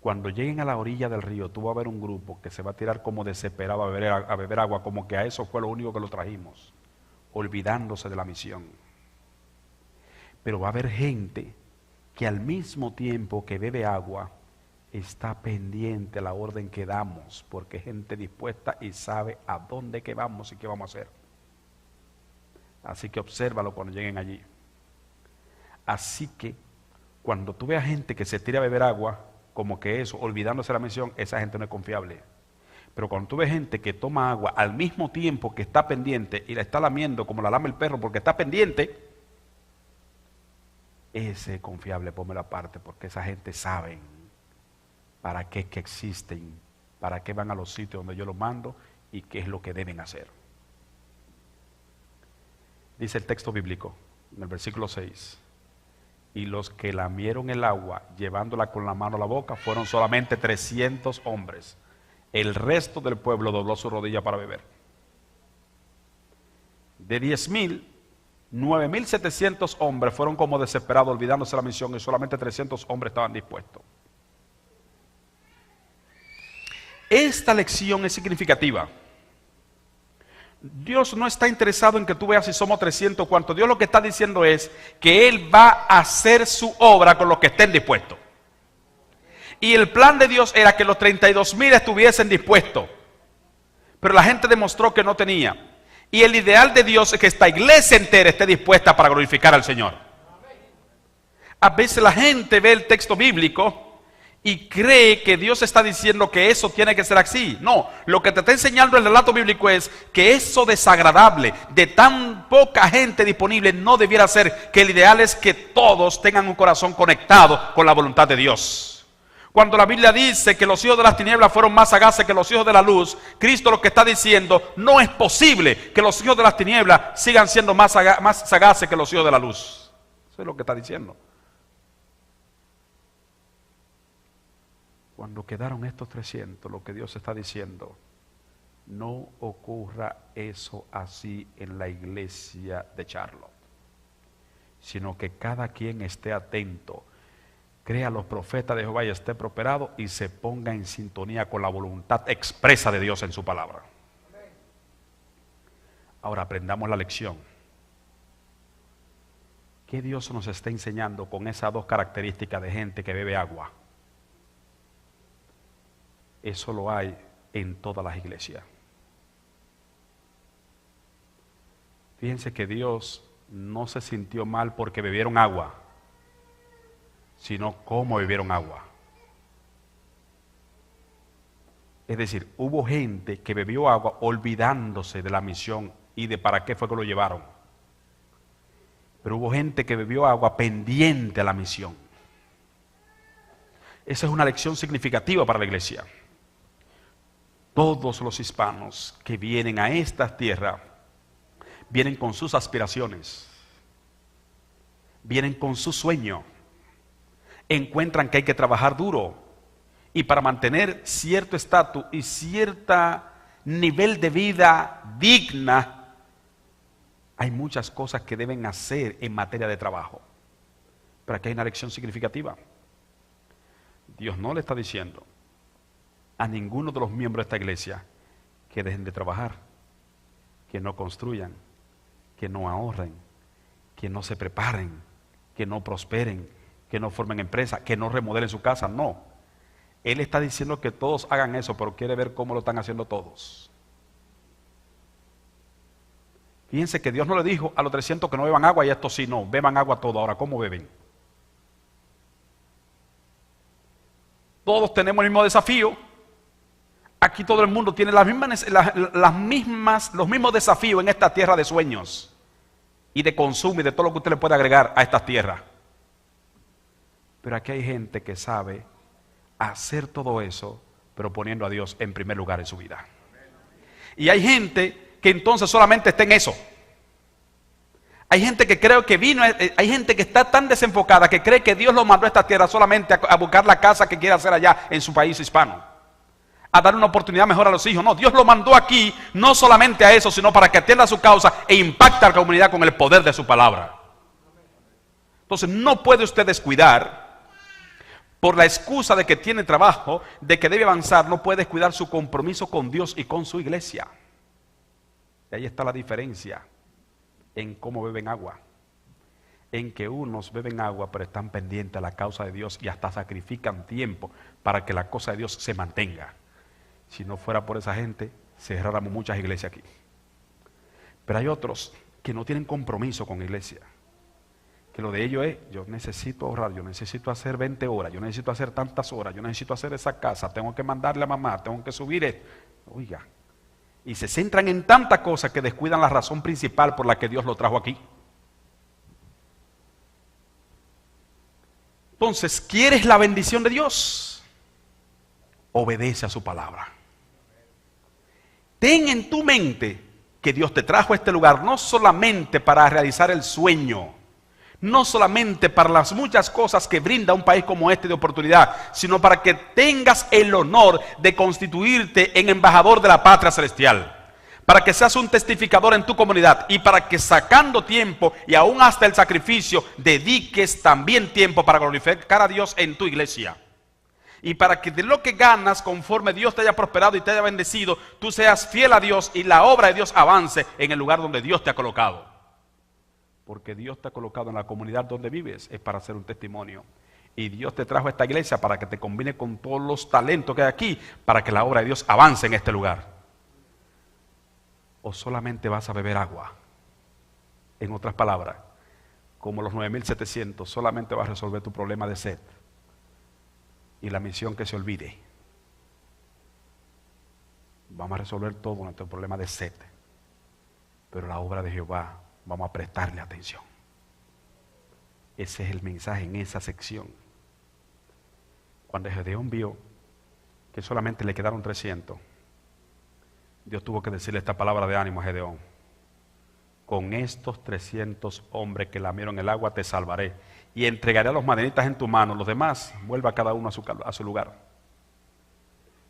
Cuando lleguen a la orilla del río, tú vas a ver un grupo que se va a tirar como desesperado a beber agua, como que a eso fue lo único que lo trajimos, olvidándose de la misión. Pero va a haber gente que al mismo tiempo que bebe agua, está pendiente a la orden que damos, porque es gente dispuesta y sabe a dónde que vamos y qué vamos a hacer. Así que obsérvalo cuando lleguen allí. Así que cuando tú veas gente que se tira a beber agua, como que eso, olvidándose de la misión, esa gente no es confiable. Pero cuando tú ves gente que toma agua al mismo tiempo que está pendiente y la está lamiendo como la lame el perro porque está pendiente, ese es confiable, pónmelo aparte, porque esa gente sabe para qué es que existen, para qué van a los sitios donde yo los mando y qué es lo que deben hacer. Dice el texto bíblico, en el versículo 6, y los que lamieron el agua, llevándola con la mano a la boca, fueron solamente 300 hombres. El resto del pueblo dobló su rodilla para beber. De 10,000, 9,700 hombres fueron como desesperados, olvidándose la misión, y solamente 300 hombres estaban dispuestos. Esta lección es significativa. Dios no está interesado en que tú veas si somos 300 o cuánto. Dios lo que está diciendo es que Él va a hacer su obra con los que estén dispuestos. Y el plan de Dios era que los 32,000 estuviesen dispuestos. Pero la gente demostró que no tenía. Y el ideal de Dios es que esta iglesia entera esté dispuesta para glorificar al Señor. A veces la gente ve el texto bíblico y cree que Dios está diciendo que eso tiene que ser así. No, lo que te está enseñando el relato bíblico es que eso desagradable de tan poca gente disponible no debiera ser, que el ideal es que todos tengan un corazón conectado con la voluntad de Dios. Cuando la Biblia dice que los hijos de las tinieblas fueron más sagaces que los hijos de la luz, Cristo lo que está diciendo, no es posible que los hijos de las tinieblas sigan siendo más sagaces que los hijos de la luz. Eso es lo que está diciendo. Cuando quedaron estos 300, lo que Dios está diciendo, no ocurra eso así en la iglesia de Charlotte, sino que cada quien esté atento crea a los profetas de Jehová y esté prosperado y se ponga en sintonía con la voluntad expresa de Dios en su palabra. Ahora aprendamos la lección. ¿Qué Dios nos está enseñando con esas dos características de gente que bebe agua? Eso lo hay en todas las iglesias. Fíjense que Dios no se sintió mal porque bebieron agua, sino cómo bebieron agua. Es decir, hubo gente que bebió agua olvidándose de la misión y de para qué fue que lo llevaron. Pero hubo gente que bebió agua pendiente a la misión. Esa es una lección significativa para la iglesia. Todos los hispanos que vienen a esta tierra vienen con sus aspiraciones, vienen con su sueño, encuentran que hay que trabajar duro y para mantener cierto estatus y cierto nivel de vida digna, hay muchas cosas que deben hacer en materia de trabajo. Pero aquí hay una lección significativa. Dios no le está diciendo a ninguno de los miembros de esta iglesia que dejen de trabajar, que no construyan, que no ahorren, que no se preparen, que no prosperen, que no formen empresa, que no remodelen su casa. No. Él está diciendo que todos hagan eso, pero quiere ver cómo lo están haciendo todos. Fíjense que Dios no le dijo a los 300 que no beban agua y a estos sí, no, beban agua todo. Ahora, ¿cómo beben? Todos tenemos el mismo desafío. Aquí todo el mundo tiene los mismos desafíos en esta tierra de sueños y de consumo y de todo lo que usted le puede agregar a estas tierras. Pero aquí hay gente que sabe hacer todo eso, pero poniendo a Dios en primer lugar en su vida. Y hay gente que entonces solamente está en eso. Hay gente que creo que hay gente que está tan desenfocada que cree que Dios lo mandó a esta tierra solamente a buscar la casa que quiere hacer allá en su país hispano, a dar una oportunidad mejor a los hijos. No, Dios lo mandó aquí no solamente a eso, sino para que atienda su causa e impacte a la comunidad con el poder de su palabra. Entonces no puede usted descuidar, por la excusa de que tiene trabajo, de que debe avanzar, no puede descuidar su compromiso con Dios y con su iglesia. Y ahí está la diferencia en cómo beben agua. En que unos beben agua pero están pendientes a la causa de Dios y hasta sacrifican tiempo para que la cosa de Dios se mantenga. Si no fuera por esa gente, cerráramos muchas iglesias aquí. Pero hay otros que no tienen compromiso con la iglesia. Que lo de ellos es, yo necesito ahorrar, yo necesito hacer 20 horas, yo necesito hacer tantas horas, yo necesito hacer esa casa, tengo que mandarle a mamá, tengo que subir esto. Oiga. Y se centran en tantas cosas que descuidan la razón principal por la que Dios lo trajo aquí. Entonces, ¿quieres la bendición de Dios? Obedece a su palabra. Ten en tu mente que Dios te trajo a este lugar no solamente para realizar el sueño, no solamente para las muchas cosas que brinda un país como este de oportunidad, sino para que tengas el honor de constituirte en embajador de la patria celestial, para que seas un testificador en tu comunidad y para que sacando tiempo y aún hasta el sacrificio dediques también tiempo para glorificar a Dios en tu iglesia. Y para que de lo que ganas, conforme Dios te haya prosperado y te haya bendecido, tú seas fiel a Dios y la obra de Dios avance en el lugar donde Dios te ha colocado. Porque Dios te ha colocado en la comunidad donde vives, es para hacer un testimonio. Y Dios te trajo a esta iglesia para que te combine con todos los talentos que hay aquí, para que la obra de Dios avance en este lugar. ¿O solamente vas a beber agua? En otras palabras, como los 9.700, solamente vas a resolver tu problema de sed. Y la misión que se olvide. Vamos a resolver todo nuestro problema de sed. Pero la obra de Jehová, vamos a prestarle atención. Ese es el mensaje en esa sección. Cuando Gedeón vio que solamente le quedaron 300, Dios tuvo que decirle esta palabra de ánimo a Gedeón. Con estos 300 hombres que lamieron el agua te salvaré y entregaré a los madianitas en tu mano. Los demás, vuelva cada uno a su lugar.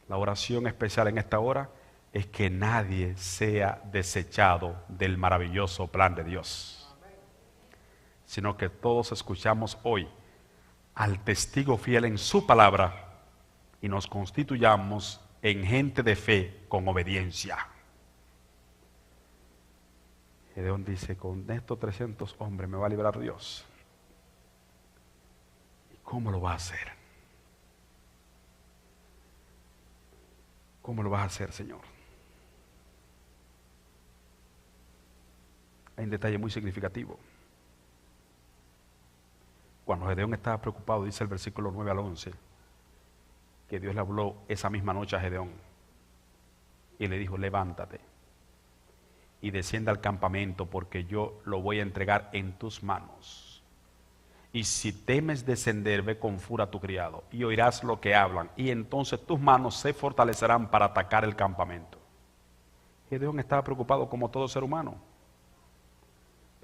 La oración especial en esta hora es que nadie sea desechado del maravilloso plan de Dios, sino que todos escuchamos hoy al testigo fiel en su palabra y nos constituyamos en gente de fe con obediencia. Gedeón dice, con estos 300 hombres me va a librar Dios. ¿Y cómo lo va a hacer? ¿Cómo lo vas a hacer, Señor? Hay un detalle muy significativo. Cuando Gedeón estaba preocupado, dice el versículo 9 al 11, que Dios le habló esa misma noche a Gedeón y le dijo, levántate y descienda al campamento porque yo lo voy a entregar en tus manos. Y si temes descender, ve con furia a tu criado y oirás lo que hablan y entonces tus manos se fortalecerán para atacar el campamento. Gedeón estaba preocupado como todo ser humano.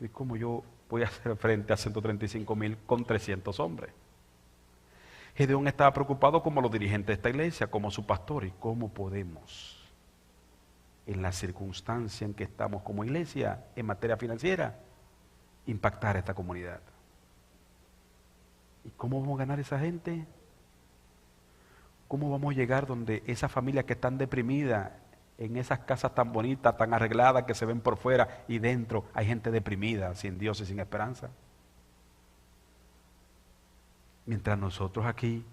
¿Y cómo yo voy a hacer frente a 135,000 con 300 hombres? Gedeón estaba preocupado como los dirigentes de esta iglesia, como su pastor. ¿Y cómo podemos, en la circunstancia en que estamos como iglesia, en materia financiera, impactar a esta comunidad? ¿Y cómo vamos a ganar a esa gente? ¿Cómo vamos a llegar donde esas familias que están deprimidas, en esas casas tan bonitas, tan arregladas, que se ven por fuera y dentro hay gente deprimida, sin Dios y sin esperanza? Mientras nosotros aquí,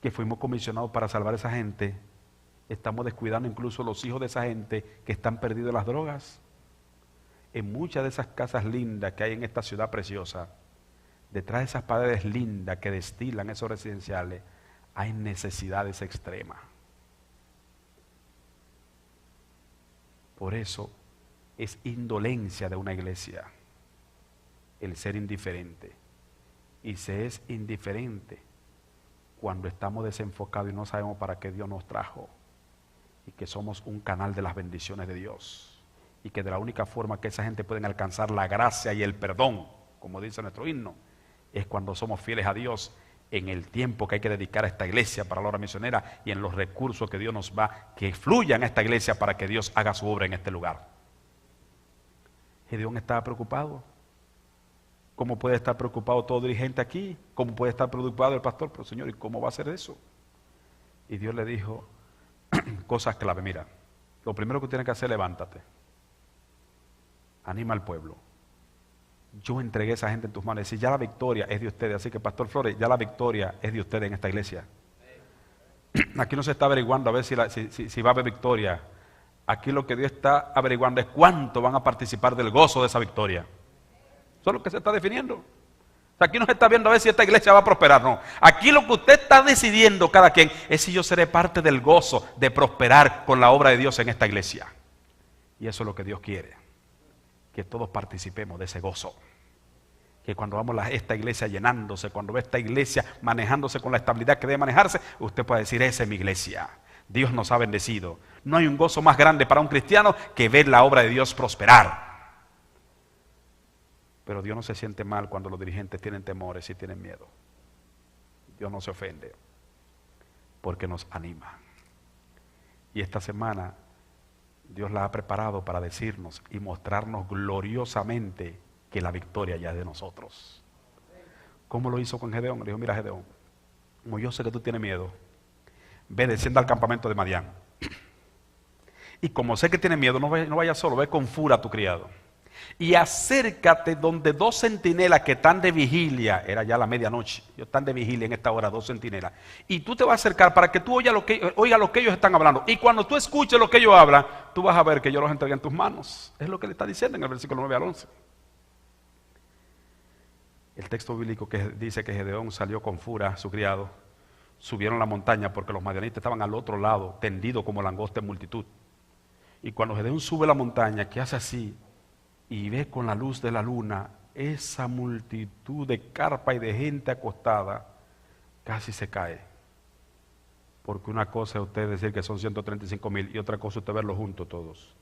que fuimos comisionados para salvar a esa gente, estamos descuidando incluso los hijos de esa gente que están perdidos en las drogas. En muchas de esas casas lindas que hay en esta ciudad preciosa, detrás de esas paredes lindas que destilan esos residenciales, hay necesidades extremas. Por eso es indolencia de una iglesia el ser indiferente. Y se es indiferente cuando estamos desenfocados y no sabemos para qué Dios nos trajo. Y que somos un canal de las bendiciones de Dios. Y que de la única forma que esa gente puede alcanzar la gracia y el perdón, como dice nuestro himno, es cuando somos fieles a Dios en el tiempo que hay que dedicar a esta iglesia para la obra misionera y en los recursos que Dios nos va, que fluyan a esta iglesia para que Dios haga su obra en este lugar. Gedeón estaba preocupado. ¿Cómo puede estar preocupado todo dirigente aquí? ¿Cómo puede estar preocupado el pastor? Pero Señor, ¿y cómo va a hacer eso? Y Dios le dijo cosas clave. Mira, lo primero que tienes que hacer, levántate. Anima al pueblo. Yo entregué a esa gente en tus manos. Es decir, ya la victoria es de ustedes. Así que, Pastor Flores, ya la victoria es de ustedes en esta iglesia. Aquí no se está averiguando a ver si va a haber victoria. Aquí lo que Dios está averiguando es cuánto van a participar del gozo de esa victoria. Eso es lo que se está definiendo. O sea, aquí no se está viendo a ver si esta iglesia va a prosperar, no. Aquí lo que usted está decidiendo cada quien es si yo seré parte del gozo de prosperar con la obra de Dios en esta iglesia. Y eso es lo que Dios quiere. Que todos participemos de ese gozo. Que cuando vamos a esta iglesia llenándose, cuando ve esta iglesia manejándose con la estabilidad que debe manejarse, usted puede decir, esa es mi iglesia. Dios nos ha bendecido. No hay un gozo más grande para un cristiano que ver la obra de Dios prosperar. Pero Dios no se siente mal cuando los dirigentes tienen temores y tienen miedo. Dios no se ofende porque nos anima. Y esta semana Dios la ha preparado para decirnos y mostrarnos gloriosamente que la victoria ya es de nosotros. ¿Cómo lo hizo con Gedeón? Le dijo, mira Gedeón, como yo sé que tú tienes miedo, ve, descienda al campamento de Madián. Y como sé que tienes miedo, no vayas solo, ve con furia a tu criado. Y acércate donde 2 centinelas que están de vigilia, era ya la medianoche, ellos están de vigilia en esta hora, 2 centinelas. Y tú te vas a acercar para que tú oigas lo que ellos están hablando. Y cuando tú escuches lo que ellos hablan, tú vas a ver que yo los entregué en tus manos. Es lo que le está diciendo en el versículo 9 al 11. El texto bíblico que dice que Gedeón salió con furia, su criado, subieron la montaña porque los madianitas estaban al otro lado, tendidos como langosta en multitud. Y cuando Gedeón sube la montaña, que hace así, y ve con la luz de la luna esa multitud de carpa y de gente acostada, casi se cae. Porque una cosa es usted decir que son 135,000 y otra cosa es usted verlos juntos todos.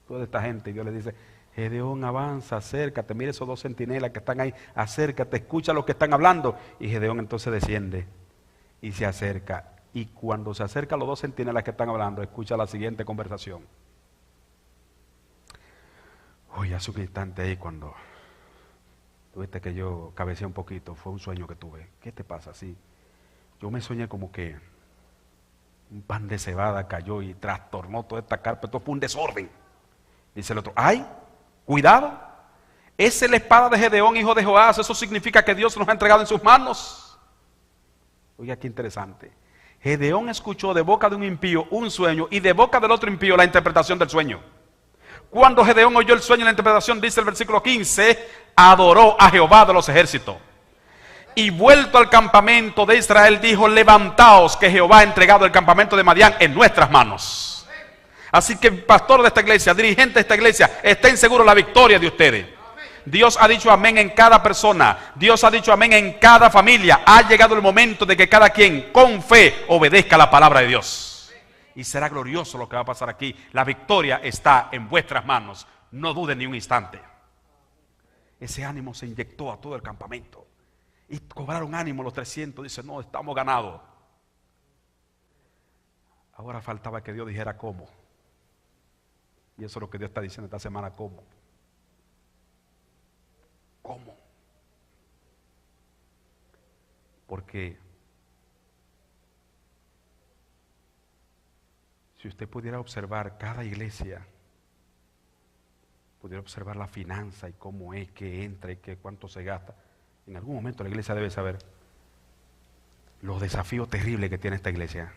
Toda esta gente, y Dios le dice, Gedeón, avanza, acércate, mira esos 2 centinelas que están ahí, acércate, escucha lo que están hablando. Y Gedeón entonces desciende y se acerca. Y cuando se acerca a los 2 centinelas que están hablando, escucha la siguiente conversación. Oye, hace un instante ahí cuando Tuviste que yo cabeceé un poquito, fue un sueño que tuve. ¿Qué te pasa? Sí. Yo me soñé como que un pan de cebada cayó y trastornó toda esta carpa, esto fue un desorden. Dice el otro, ¡ay! Cuidado. Esa es la espada de Gedeón, hijo de Joás. Eso significa que Dios nos ha entregado en sus manos. Oiga, qué interesante. Gedeón escuchó de boca de un impío un sueño y de boca del otro impío la interpretación del sueño. Cuando Gedeón oyó el sueño y la interpretación, dice el versículo 15, adoró a Jehová de los ejércitos. Y vuelto al campamento de Israel dijo, levantaos que Jehová ha entregado el campamento de Madián en nuestras manos. Así que pastor de esta iglesia, dirigente de esta iglesia, estén seguros de la victoria de ustedes. Dios ha dicho amén en cada persona. Dios ha dicho amén en cada familia. Ha llegado el momento de que cada quien con fe obedezca la palabra de Dios. Y será glorioso lo que va a pasar aquí. La victoria está en vuestras manos. No duden ni un instante. Ese ánimo se inyectó a todo el campamento. Y cobraron ánimo los 300. Dice, no, estamos ganados. Ahora faltaba que Dios dijera cómo. Y eso es lo que Dios está diciendo esta semana, cómo. ¿Cómo? Porque si usted pudiera observar cada iglesia, pudiera observar la finanza y cómo es que entra y que cuánto se gasta, en algún momento la iglesia debe saber los desafíos terribles que tiene esta iglesia.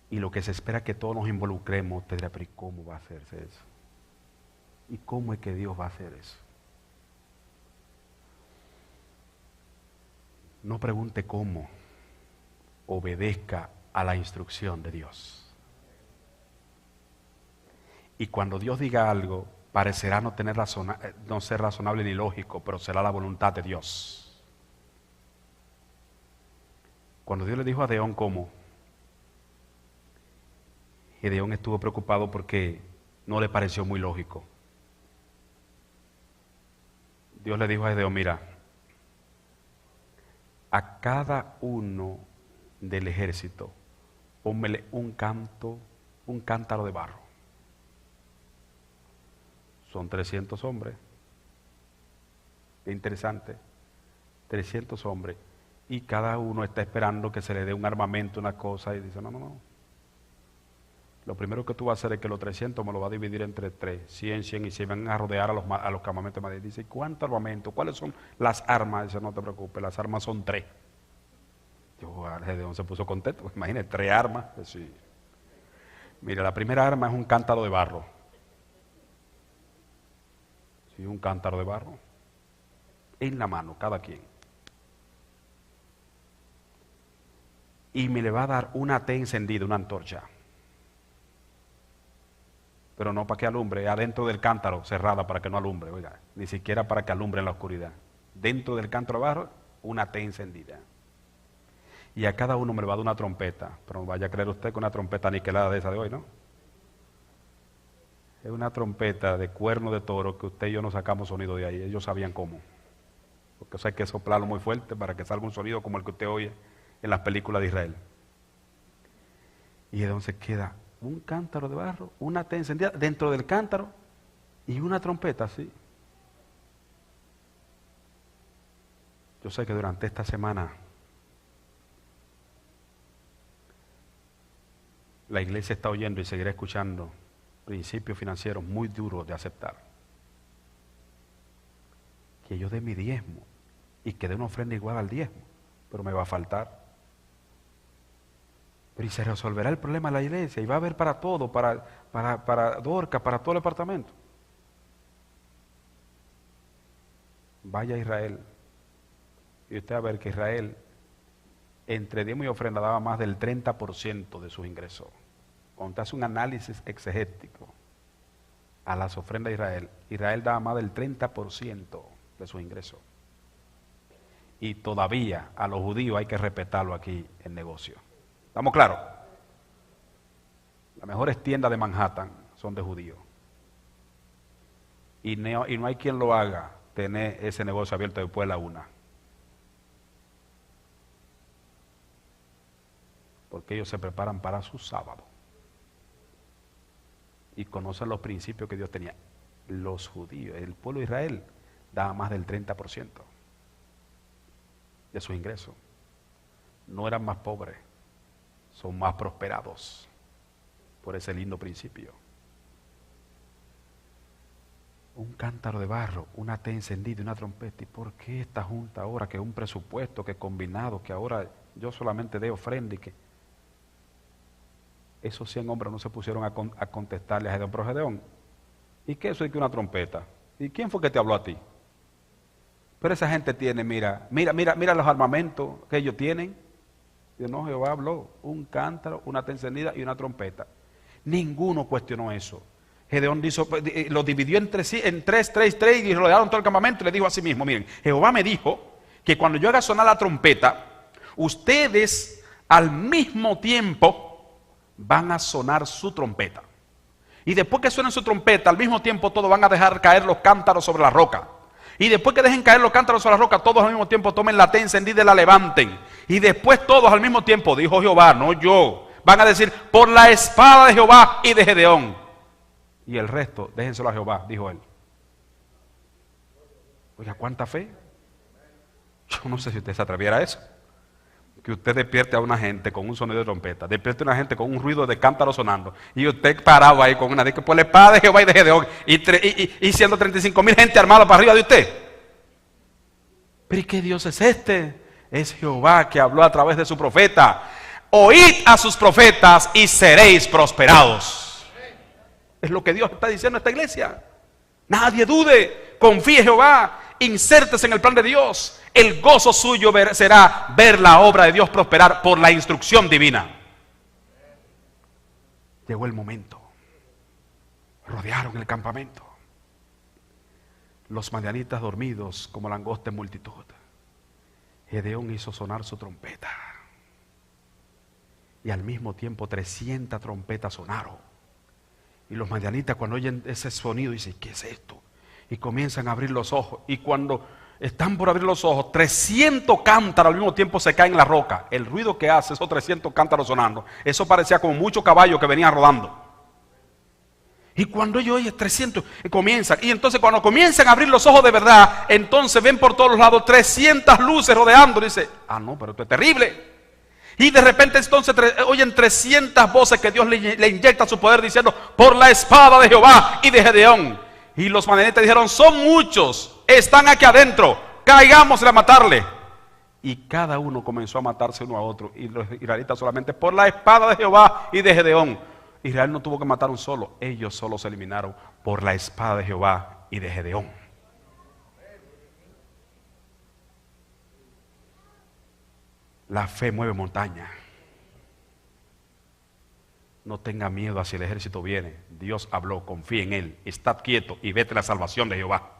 Y lo que se espera que todos nos involucremos, te dirá, pero ¿y cómo va a hacerse eso? ¿Y cómo es que Dios va a hacer eso? No pregunte cómo, obedezca a la instrucción de Dios. Y cuando Dios diga algo, parecerá no ser razonable ni lógico, pero será la voluntad de Dios. Cuando Dios le dijo a Gedeón cómo, Gedeón estuvo preocupado porque no le pareció muy lógico. Dios le dijo a Gedeón, mira, a cada uno del ejército, pónmele un cántaro de barro. Son 300 hombres. Qué interesante. 300 hombres. Y cada uno está esperando que se le dé un armamento, una cosa, y dice, no. Lo primero que tú vas a hacer es que los 300 me lo vas a dividir entre 3, 100, y se van a rodear a los campamentos de Madrid. Dice, ¿cuánto armamento? ¿Cuáles son las armas? Dice, no te preocupes, las armas son 3. Gedeón se puso contento, imagínate, 3 armas. Pues sí. Mira, la primera arma es un cántaro de barro. Sí, un cántaro de barro. En la mano, cada quien. Y me le va a dar una T encendida, una antorcha. Pero no para que alumbre, adentro del cántaro, cerrada para que no alumbre, oiga, ni siquiera para que alumbre en la oscuridad. Dentro del cántaro de barro, una T encendida. Y a cada uno me le va a dar una trompeta, pero no vaya a creer usted que una trompeta aniquilada de esa de hoy, ¿no? Es una trompeta de cuerno de toro que usted y yo no sacamos sonido de ahí, ellos sabían cómo. Porque eso hay que soplarlo muy fuerte para que salga un sonido como el que usted oye en las películas de Israel. Y entonces queda un cántaro de barro, una T encendida dentro del cántaro y una trompeta así. Yo sé que durante esta semana la iglesia está oyendo y seguirá escuchando principios financieros muy duros de aceptar. Que yo dé mi diezmo y que dé una ofrenda igual al diezmo, pero me va a faltar. Pero y se resolverá el problema de la iglesia y va a haber para todo, para Dorca, para todo el departamento. Vaya a Israel y usted va a ver que Israel entre diezmo y ofrenda daba más del 30% de sus ingresos. Cuando usted hace un análisis exegético a las ofrendas de Israel, Israel daba más del 30% de sus ingresos. Y todavía a los judíos hay que respetarlo aquí en negocio. ¿Estamos claros? Las mejores tiendas de Manhattan son de judíos. Y no hay quien lo haga tener ese negocio abierto después de la 1. Porque ellos se preparan para su sábado. Y conocen los principios que Dios tenía. Los judíos, el pueblo de Israel, daba más del 30% de sus ingresos. No eran más pobres, son más prosperados por ese lindo principio. Un cántaro de barro, una té encendida y una trompeta. ¿Y por qué esta junta ahora, que es un presupuesto, que combinado, que ahora yo solamente de ofrenda y que... Esos 100 hombres no se pusieron a contestarle a Gedeón, pero Gedeón, ¿y qué eso es que una trompeta? ¿Y quién fue que te habló a ti? Pero esa gente tiene, mira los armamentos que ellos tienen. Y no, Jehová habló, un cántaro, una té encendida y una trompeta. Ninguno cuestionó eso. Gedeón lo dividió en tres, y rodearon todo el campamento y le dijo a sí mismo, miren, Jehová me dijo que cuando yo haga sonar la trompeta, ustedes al mismo tiempo van a sonar su trompeta. Y después que suenen su trompeta, al mismo tiempo todos van a dejar caer los cántaros sobre la roca. Y después que dejen caer los cántaros sobre la roca, todos al mismo tiempo tomen la té encendida y la levanten. Y después todos al mismo tiempo, dijo Jehová, no yo, van a decir, por la espada de Jehová y de Gedeón. Y el resto, déjenselo a Jehová, dijo él. Oiga, ¿cuánta fe? Yo no sé si usted se atreviera a eso. Que usted despierte a una gente con un sonido de trompeta, despierte a una gente con un ruido de cántaro sonando, y usted parado ahí con una de que por la espada de Jehová y de Gedeón, y 135,000 gente armada para arriba de usted. Pero ¿y qué Dios es este? Es Jehová que habló a través de su profeta. Oíd a sus profetas y seréis prosperados. Es lo que Dios está diciendo a esta iglesia. Nadie dude, confíe en Jehová, insértese en el plan de Dios. El gozo suyo será ver la obra de Dios prosperar por la instrucción divina. Llegó el momento. Rodearon el campamento. Los madianitas dormidos como langosta en multitud. Gedeón hizo sonar su trompeta. Y al mismo tiempo 300 trompetas sonaron. Y los madianitas cuando oyen ese sonido dicen, ¿qué es esto? Y comienzan a abrir los ojos. Y cuando están por abrir los ojos, 300 cántaros al mismo tiempo se caen en la roca. El ruido que hace esos 300 cántaros sonando, eso parecía como muchos caballos que venían rodando. Y cuando ellos oyen 300, comienzan. Y entonces cuando comienzan a abrir los ojos de verdad, entonces ven por todos los lados 300 luces rodeando. Y dice, no, pero esto es terrible. Y de repente entonces oyen 300 voces que Dios le inyecta su poder diciendo, por la espada de Jehová y de Gedeón. Y los madianitas dijeron, son muchos, están aquí adentro, caigámosle a matarle. Y cada uno comenzó a matarse uno a otro. Y los israelitas solamente por la espada de Jehová y de Gedeón. Israel no tuvo que matar un solo, ellos solo se eliminaron por la espada de Jehová y de Gedeón. La fe mueve montaña. No tenga miedo hacia el ejército viene. Dios habló, confía en él. Estad quieto y vete la salvación de Jehová.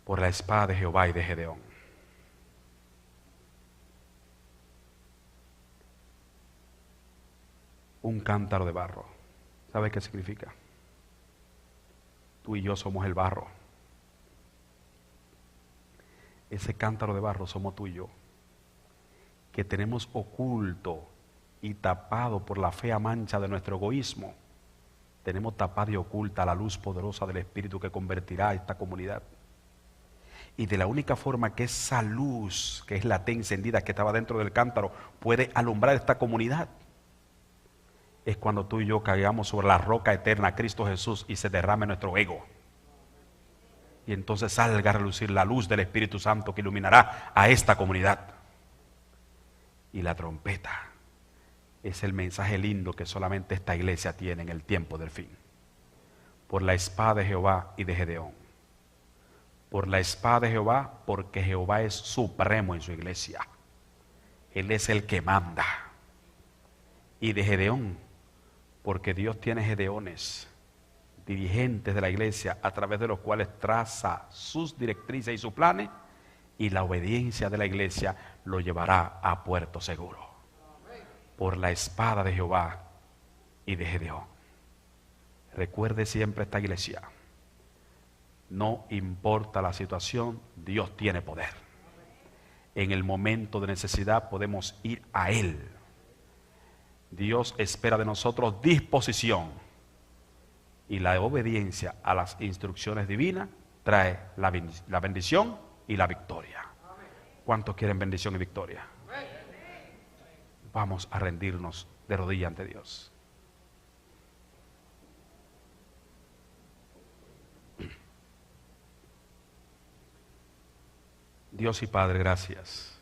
Por la espada de Jehová y de Gedeón. Un cántaro de barro. ¿Sabe qué significa? Tú y yo somos el barro. Ese cántaro de barro somos tú y yo, que tenemos oculto y tapado por la fea mancha de nuestro egoísmo. Tenemos tapada y oculta la luz poderosa del Espíritu que convertirá a esta comunidad. Y de la única forma que esa luz, que es la té encendida que estaba dentro del cántaro, puede alumbrar esta comunidad, es cuando tú y yo caigamos sobre la roca eterna, Cristo Jesús, y se derrame nuestro ego. Y entonces salga a relucir la luz del Espíritu Santo que iluminará a esta comunidad. Y la trompeta es el mensaje lindo que solamente esta iglesia tiene en el tiempo del fin. Por la espada de Jehová y de Gedeón. Por la espada de Jehová, porque Jehová es supremo en su iglesia. Él es el que manda. Y de Gedeón, porque Dios tiene gedeones, dirigentes de la iglesia, a través de los cuales traza sus directrices y sus planes, y la obediencia de la iglesia lo llevará a puerto seguro. Por la espada de Jehová y de Gedeón. Recuerde siempre esta iglesia, no importa la situación, Dios tiene poder. En el momento de necesidad podemos ir a Él. Dios espera de nosotros disposición Y la obediencia a las instrucciones divinas trae la bendición y la victoria. ¿Cuántos quieren bendición y victoria? Vamos a rendirnos de rodillas ante Dios. Dios y Padre, gracias,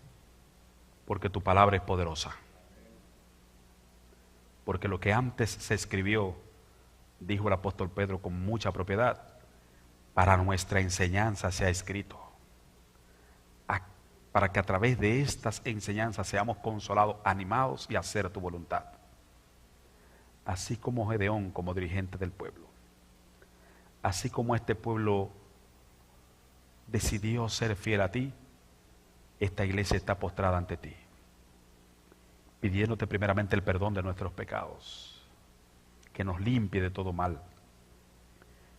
porque tu palabra es poderosa. Porque lo que antes se escribió, dijo el apóstol Pedro con mucha propiedad, para nuestra enseñanza se ha escrito. Para que a través de estas enseñanzas seamos consolados, animados y hacer tu voluntad. Así como Gedeón como dirigente del pueblo. Así como este pueblo decidió ser fiel a ti, esta iglesia está postrada ante ti, pidiéndote primeramente el perdón de nuestros pecados, que nos limpie de todo mal,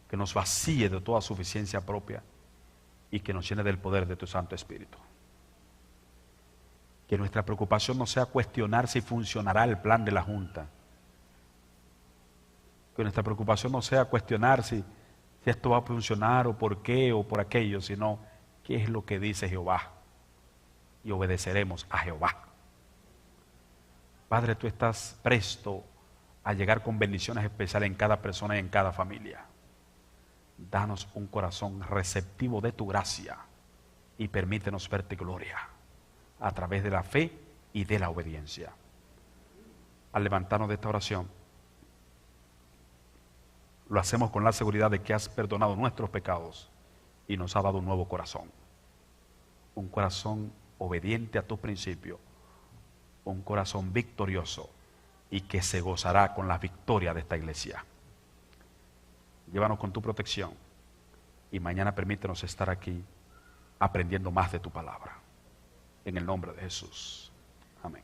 que nos vacíe de toda suficiencia propia y que nos llene del poder de tu Santo Espíritu. Que nuestra preocupación no sea cuestionar si funcionará el plan de la Junta. Que nuestra preocupación no sea cuestionar si esto va a funcionar o por qué o por aquello, sino qué es lo que dice Jehová. Y obedeceremos a Jehová. Padre, tú estás presto a llegar con bendiciones especiales en cada persona y en cada familia. Danos un corazón receptivo de tu gracia y permítenos verte gloria a través de la fe y de la obediencia. Al levantarnos de esta oración, lo hacemos con la seguridad de que has perdonado nuestros pecados y nos ha dado un nuevo corazón. Un corazón obediente a tu principio, un corazón victorioso y que se gozará con la victoria de esta iglesia. Llévanos con tu protección y mañana permítenos estar aquí aprendiendo más de tu palabra. En el nombre de Jesús. Amén.